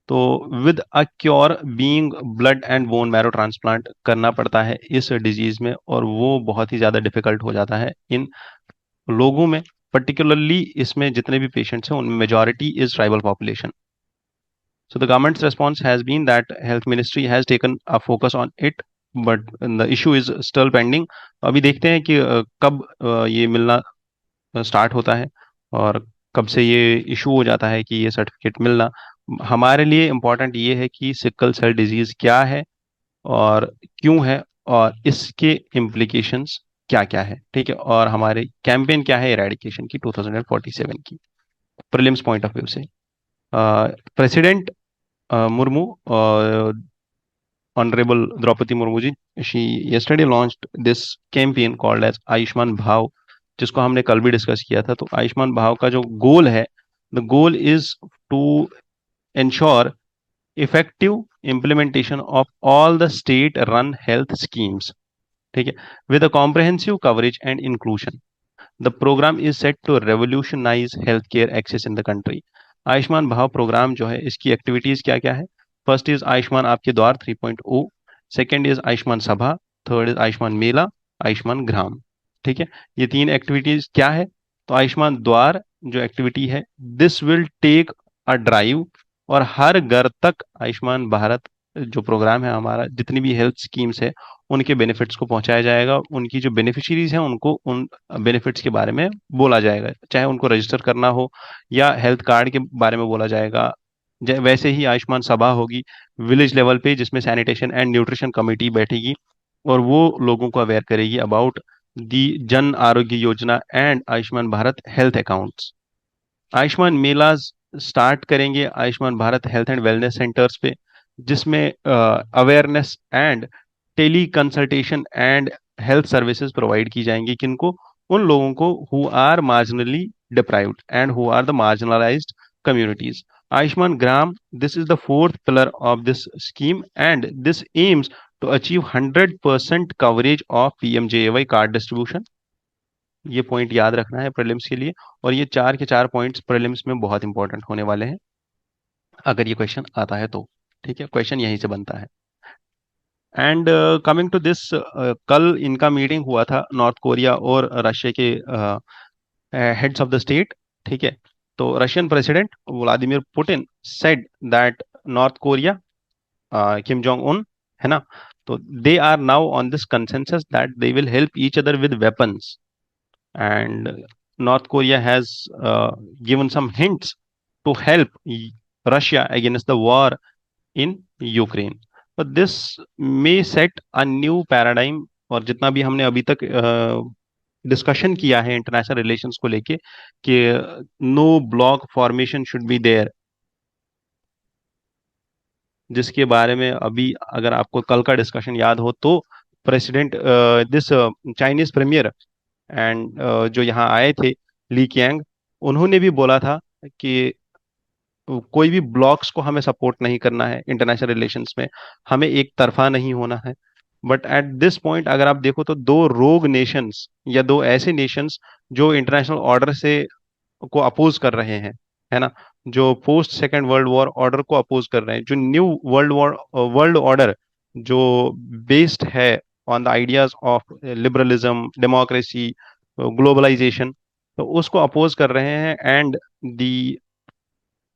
तो with a cure being blood and bone marrow transplant करना पड़ता है इस disease में, और वो बहुत ही ज़्यादा डिफिकल्ट हो जाता है इन लोगों में. पर्टिकुलरली इसमें जितने भी पेशेंट्स हैं उनमें majority is tribal population. So the government's response has been that health ministry has taken a focus on it, but the issue is still pending. अभी देखते हैं कि कब ये मिलना स्टार्ट होता है, और कब से ये इशू हो जाता है कि ये सर्टिफिकेट मिलना. हमारे लिए इम्पोर्टेंट ये है कि सिकल सेल डिजीज क्या है और क्यों है, और इसके इम्प्लीकेशंस क्या क्या है. ठीक है, और हमारे कैंपेन क्या है इरेडिकेशन की 2047 की प्रीलिम्स पॉइंट ऑफ व्यू से. President Murmu, Honorable Draupadi Murmu ji, she yesterday launched this campaign called as Ayushman भाव, जिसको हमने कल भी डिस्कस किया था. तो आयुष्मान भाव का जो गोल है, the goal is to ensure effective implementation of all the state run health schemes. ठीक है, with a comprehensive coverage and inclusion. The program is set to revolutionize healthcare access in the country. Ayushman भाव programme जो है, इसकी activities क्या क्या है? First is Ayushman आपके द्वार 3.0, सेकेंड इज आयुष्मान सभा, थर्ड इज आयुष्मान मेला, आयुष्मान ग्राम. ठीक है, ये 3 एक्टिविटीज क्या है? तो आयुष्मान द्वार जो एक्टिविटी है, this will take a drive, और हर घर तक आयुष्मान भारत जो प्रोग्राम है हमारा, जितनी भी हेल्थ स्कीम्स है उनके बेनिफिट्स को पहुंचाया जाएगा. उनकी जो बेनिफिशियरीज हैं उनको उन बेनिफिट्स के बारे में बोला जाएगा, चाहे उनको रजिस्टर करना हो या हेल्थ कार्ड के बारे में बोला जाएगा. वैसे ही आयुष्मान सभा होगी विलेज लेवल पे, जिसमें सैनिटेशन एंड न्यूट्रिशन कमेटी बैठेगी, और वो लोगों को अवेयर करेगी about the Jan Arogya Yojana and Ayushman Bharat health accounts. Ayushman मेलाज स्टार्ट करेंगे Ayushman Bharat health and wellness centres पे, जिसमें awareness and tele consultation and health services provide की जाएंगी। किनको? उन लोगों को who are marginally deprived and who are the marginalised communities. Ayushman Gram, this is the fourth pillar of this scheme and this aims to achieve 100% coverage of PMJAY card distribution. ये point याद रखना है प्रीलिम्स के लिए, और ये चार के चार पॉइंट्स प्रीलिम्स में बहुत इंपॉर्टेंट होने वाले हैं अगर ये क्वेश्चन आता है तो। ठीक है, क्वेश्चन यहीं से बनता है। एंड कमिंग टू दिस, कल इनका मीटिंग हुआ था नॉर्थ कोरिया और रशिया के हेड्स ऑफ द स्टेट। ठीक है, तो Russian president Vladimir Putin said that North Korea, Kim Jong Un, है ना, तो they are now on this consensus that they will help each other with weapons, and North Korea has given some hints to help Russia against the war in Ukraine. But this may set a new paradigm। और जितना भी हमने अभी तक discussion किया है international relations को लेके कि no block formation should be there, जिसके बारे में अभी अगर आपको कल का डिस्कशन याद हो तो president this Chinese premier and जो यहाँ आए थे ली कियांग, उन्होंने भी बोला था कि कोई भी ब्लॉक्स को हमें सपोर्ट नहीं करना है इंटरनेशनल रिलेशंस में, हमें एक तरफा नहीं होना है। बट एट दिस पॉइंट अगर आप देखो तो दो रोग नेशंस या दो ऐसे नेशंस जो इंटरनेशनल ऑर्डर से को अपोज कर रहे हैं, है ना, जो post second world war order को अपोज कर रहे हैं, जो न्यू वर्ल्ड ऑर्डर जो बेस्ड है on the ideas of liberalism, democracy, globalisation, तो उसको अपोज कर रहे हैं। And the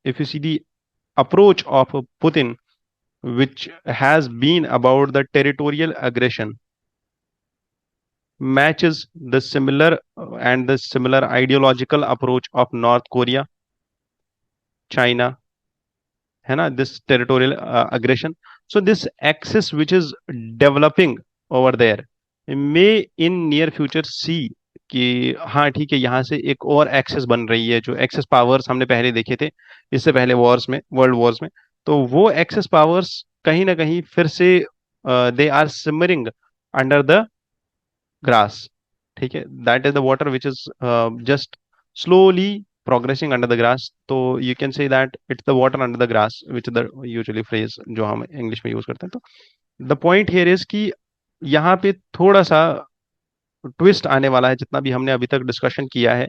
if you see the approach of Putin, which has been about the territorial aggression, matches the similar and the similar ideological approach of North Korea, China, है ना, this territorial aggression. So this axis which is developing over there may in near future see कि हाँ ठीक है, यहाँ से एक और एक्सेस बन रही है, जो एक्सेस पावर्स हमने पहले देखे थे इससे पहले वॉर्स में, वर्ल्ड वॉर्स में, तो वो एक्सेस पावर्स कहीं ना कहीं फिर से they are simmering under the grass. ठीक है, that is the water which is just slowly progressing under the grass. तो you can say that it's the water under the grass which the usually phrase जो हम English में use करते हैं। तो the point here is कि यहाँ पे थोड़ा सा ट्विस्ट आने वाला है, जितना भी हमने अभी तक डिस्कशन किया है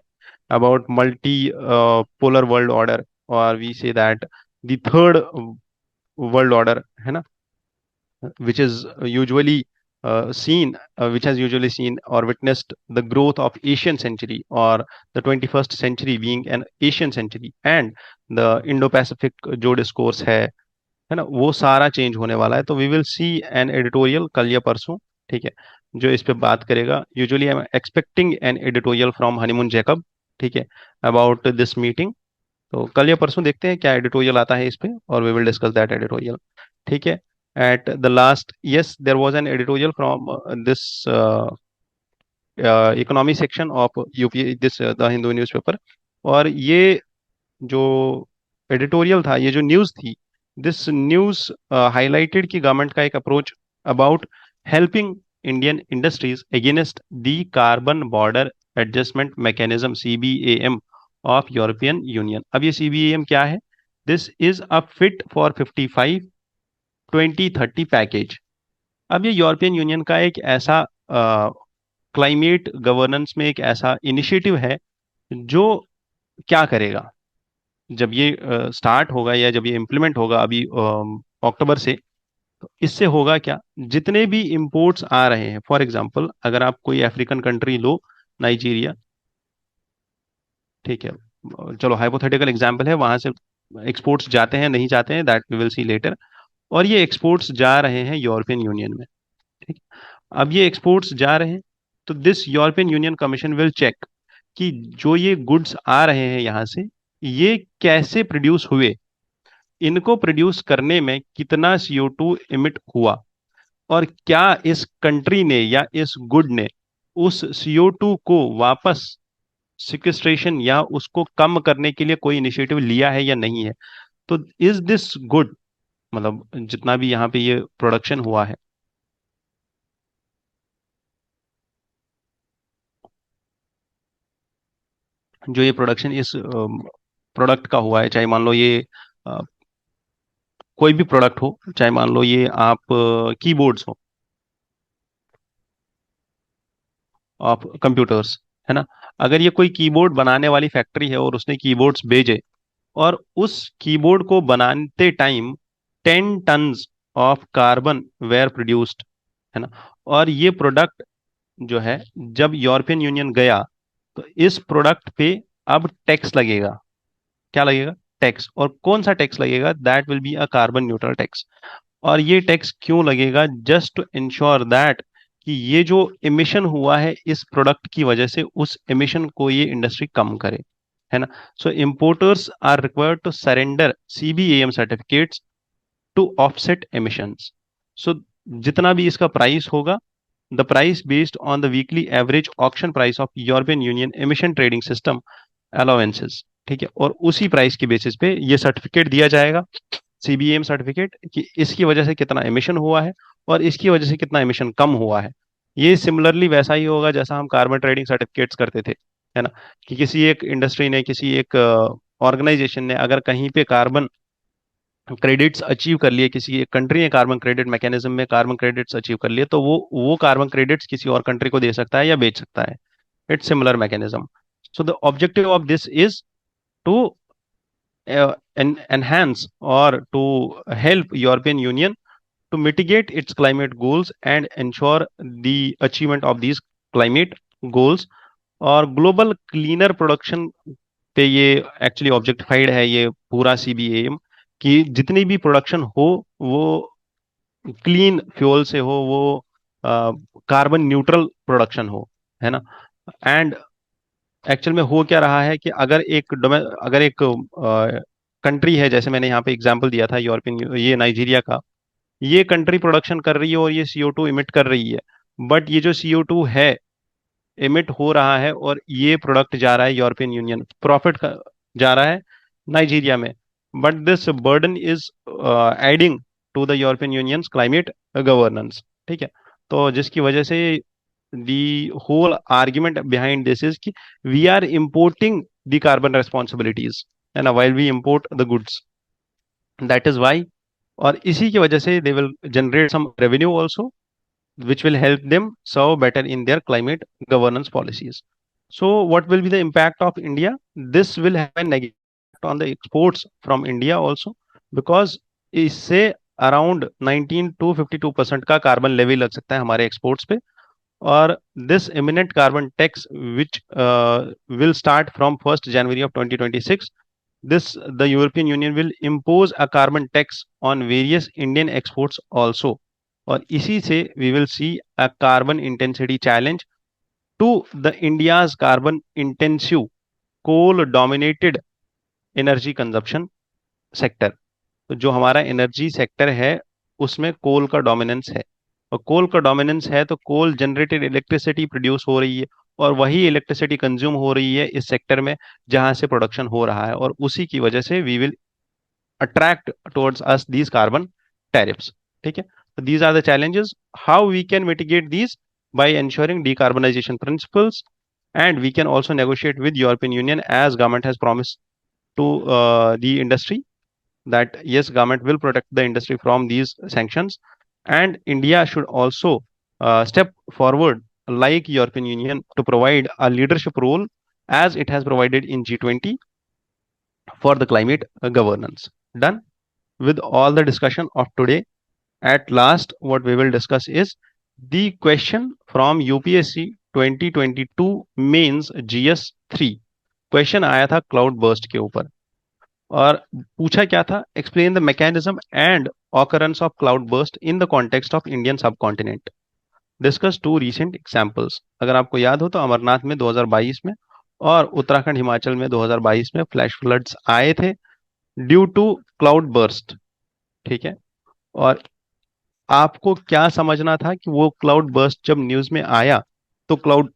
about multi polar world order, और we say that the third world order, है ना, which is usually which has usually seen or witnessed the growth of Asian century or the 21st century being an Asian century, and the Indo-Pacific जो discourse है ना, वो सारा change होने वाला है। तो we will see an editorial कल या परसों, ठीक है, जो इस पे बात करेगा। Usually I am expecting N editorial from honeymoon Jacob, ठीक है, अबाउट दिस मीटिंग। तो कल या परसों देखते हैं क्या एडिटोरियल आता है इस पे, और we will discuss that editorial. ठीक है, at the last, yes, there was an editorial from this economy section of UP, this the Hindu newspaper. और ये जो एडिटोरियल था, ये जो न्यूज़ थी, दिस न्यूज़ हाईलाइटेड की गवर्नमेंट का एक approach about helping Indian industries against the carbon border adjustment mechanism CBAM of European union. अब ये CBAM क्या है? This is a fit for 55 2030 package. अब ये यूरोपियन यूनियन का एक ऐसा क्लाइमेट गवर्नेंस में एक ऐसा इनिशिएटिव है जो क्या करेगा जब ये स्टार्ट होगा या जब ये इम्प्लीमेंट होगा अभी अक्टूबर से। तो इससे होगा क्या, जितने भी इंपोर्ट्स आ रहे हैं, फॉर एग्जांपल अगर आप कोई अफ्रीकन कंट्री लो, नाइजीरिया, ठीक है, चलो हाइपोथेटिकल एग्जांपल है, वहां से एक्सपोर्ट्स जाते हैं नहीं जाते हैं that we will see later, और ये एक्सपोर्ट्स जा रहे हैं यूरोपियन यूनियन में। ठीक, अब ये एक्सपोर्ट्स जा रहे हैं, तो this European Union commission will check कि जो ये गुड्स आ रहे हैं यहाँ से, ये कैसे प्रोड्यूस हुए, इनको प्रोड्यूस करने में कितना CO2 इमिट हुआ, और क्या इस कंट्री ने या इस गुड ने उस CO2 को वापस सिक्वेस्ट्रेशन या उसको कम करने के लिए कोई इनिशिएटिव लिया है या नहीं है। तो इज दिस गुड, मतलब जितना भी यहाँ पे ये प्रोडक्शन हुआ है, जो ये प्रोडक्शन इस प्रोडक्ट का हुआ है, चाहे मान लो ये अ, कोई भी प्रोडक्ट हो, चाहे मान लो ये आप कीबोर्ड्स हो ऑफ कंप्यूटर्स, है ना। अगर ये कोई कीबोर्ड बनाने वाली फैक्ट्री है और उसने कीबोर्ड्स भेजे, और उस कीबोर्ड को बनाते time 10 tons of carbon were produced, है ना, और ये प्रोडक्ट जो है जब यूरोपियन यूनियन गया, तो इस प्रोडक्ट पे अब टैक्स लगेगा। क्या लगेगा? टैक्स। और कौन सा टैक्स लगेगा? That will be a carbon neutral tax. और ये टैक्स क्यों लगेगा? जस्ट टू इंश्योर दैट कि ये जो इमिशन हुआ है इस प्रोडक्ट की वजह से, उस इमिशन को ये इंडस्ट्री कम करे, है ना। So importers are required to surrender CBAM certificates to offset emissions. So जितना भी इसका प्राइस होगा, the price based on the weekly average auction price of European Union emission trading system allowances, ठीक है, और उसी प्राइस के बेसिस पे ये सर्टिफिकेट दिया जाएगा, CBAM सर्टिफिकेट, कि इसकी वजह से कितना एमिशन हुआ है और इसकी वजह से कितना एमिशन कम हुआ है। ये सिमिलरली वैसा ही होगा जैसा हम कार्बन ट्रेडिंग सर्टिफिकेट्स करते थे, है ना, कि किसी एक इंडस्ट्री ने, किसी एक ऑर्गेनाइजेशन ने अगर कहीं पे कार्बन क्रेडिट्स अचीव कर लिए, किसी एक कंट्री ने कार्बन क्रेडिट मैकेनिज्म में कार्बन क्रेडिट्स अचीव कर लिए, तो वो कार्बन क्रेडिट्स किसी और कंट्री को दे सकता है या बेच सकता है। It's similar mechanism. So the objective of this is to enhance or to help European Union to mitigate its climate goals and ensure the achievement of these climate goals। और ग्लोबल क्लीनर प्रोडक्शन पे ये actually objectified है, ये पूरा CBAM, कि जितनी भी production हो वो क्लीन फ्यूल से हो, वो कार्बन न्यूट्रल प्रोडक्शन हो, है ना। एंड एक्चुअल में हो क्या रहा है कि अगर एक कंट्री है, जैसे मैंने यहाँ पे एग्जांपल दिया था यूरोपियन, ये नाइजीरिया का, ये कंट्री प्रोडक्शन कर रही है और ये CO2 इमिट कर रही है, बट ये जो CO2 है इमिट हो रहा है और ये प्रोडक्ट जा रहा है यूरोपियन यूनियन, प्रॉफिट का जा रहा है नाइजीरिया में, but this burden is adding to the European Union's climate governance, ठीक है। तो जिसकी वजह से the whole argument behind this is कि we are importing the carbon responsibilities, है ना, while we import the goods, that is why। और इसी की वजह से they will generate some revenue also, which will help them serve better in their climate governance policies। So what will be the impact of India? This will have a negative impact on the exports from India also, because इससे around 19 to 52% का carbon levy लग सकता है हमारे exports पे। or this imminent carbon tax, which will start from 1st January of 2026, this the European Union will impose a carbon tax on various Indian exports also। और इसी से we will see a carbon intensity challenge to the India's carbon intensive coal dominated energy consumption sector। तो जो हमारा energy sector है उसमें कोल का dominance है, और कोल का डोमिनेंस है तो कोल जनरेटेड इलेक्ट्रिसिटी प्रोड्यूस हो रही है, और वही इलेक्ट्रिसिटी कंज्यूम हो रही है इस सेक्टर में जहां से प्रोडक्शन हो रहा है, और उसी की वजह से we will attract towards us these carbon tariffs, ठीक है। तो these are the challenges, how we can mitigate these by ensuring decarbonization principles, and we can also negotiate with European Union as government has promised to the industry that yes, government will protect the industry from these sanctions, and India should also step forward like European Union to provide a leadership role as it has provided in G20 for the climate governance। Done with all the discussion of today, at last what we will discuss is the question from UPSC 2022 mains GS3। Question आया था cloud burst के ऊपर, और पूछा क्या था? Explain the mechanism and occurrence of cloud burst in the context of Indian subcontinent. Discuss two recent examples. अगर आपको याद हो तो अमरनाथ में 2022 में और उत्तराखंड हिमाचल में 2022 में फ्लैश फ्लड्स आए थे ड्यू टू क्लाउड बर्स्ट, ठीक है। और आपको क्या समझना था कि वो क्लाउड बर्स्ट जब न्यूज में आया तो क्लाउड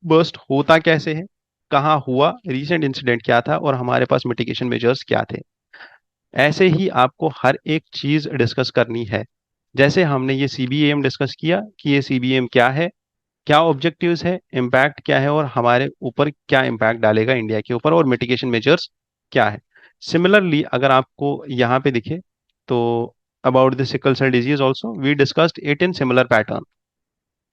बर्स्ट होता कैसे है, कहाँ हुआ, रीसेंट इंसिडेंट क्या था और हमारे पास मिटिगेशन मेजर्स क्या थे। ऐसे ही आपको हर एक चीज डिस्कस करनी है। जैसे हमने ये सीबीएम डिस्कस किया कि ये सीबीएम क्या है, क्या ऑब्जेक्टिव्स है, इम्पैक्ट क्या है और हमारे ऊपर क्या इम्पैक्ट डालेगा इंडिया के ऊपर, और मिटिगेशन मेजर्स क्या है। सिमिलरली अगर आपको यहाँ पे दिखे तो about the sickle cell disease also we discussed it in similar pattern,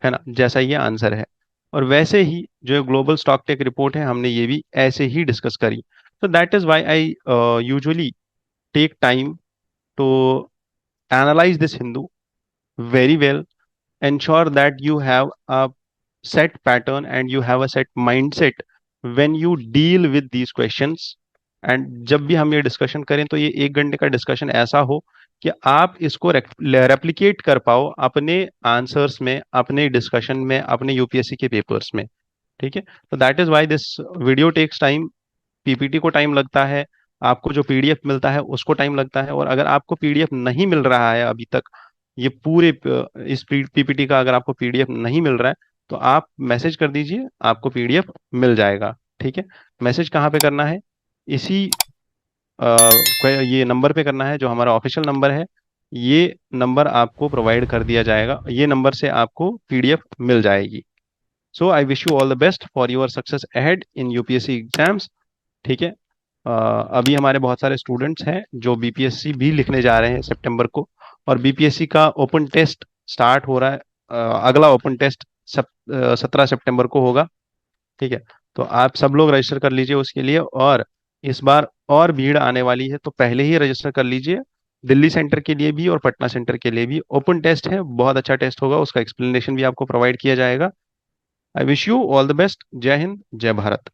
है ना, जैसा ये आंसर है। और वैसे ही जो ग्लोबल स्टॉक टेक रिपोर्ट है हमने ये भी ऐसे ही डिस्कस करी। तो that is why I usually take time to analyse this Hindu very well, ensure that you have a set pattern and you have a set mindset when you deal with these questions. And जब भी हम ये discussion करें तो ये 1 घंटे का discussion ऐसा हो कि आप इसको रेप्लिकेट कर पाओ अपने आंसर्स में, अपने डिस्कशन में, अपने यूपीएससी के पेपर्स में। ठीक है, तो that is why this video takes time. PPT को टाइम लगता है, आपको जो पीडीएफ मिलता है उसको टाइम लगता है, और अगर आपको पीडीएफ नहीं मिल रहा है अभी तक, ये पूरे इस पीपीटी का अगर आपको पीडीएफ नहीं मिल रहा है तो आप मैसेज कर दीजिए, आपको पीडीएफ मिल जाएगा। ठीक है, मैसेज कहाँ पे करना है, इसी ये नंबर पे करना है जो हमारा ऑफिशियल नंबर है। ये नंबर आपको प्रोवाइड कर दिया जाएगा, ये नंबर से आपको पीडीएफ मिल जाएगी। So I wish you all the best for your success ahead in UPSC exams. ठीक है, अभी हमारे बहुत सारे स्टूडेंट्स हैं जो बीपीएससी भी लिखने जा रहे हैं सितंबर को, और बीपीएससी का ओपन टेस्ट स्टार्ट हो रहा है। अगला ओपन टेस्ट 17 सितंबर को होगा। ठीक है, तो आप सब लोग रजिस्टर कर लीजिए उसके लिए, और इस बार और भीड़ आने वाली है तो पहले ही रजिस्टर कर लीजिए। दिल्ली सेंटर के लिए भी और पटना सेंटर के लिए भी ओपन टेस्ट है, बहुत अच्छा टेस्ट होगा, उसका एक्सप्लेनेशन भी आपको प्रोवाइड किया जाएगा। आई wish you all the best. जय हिंद, जय भारत।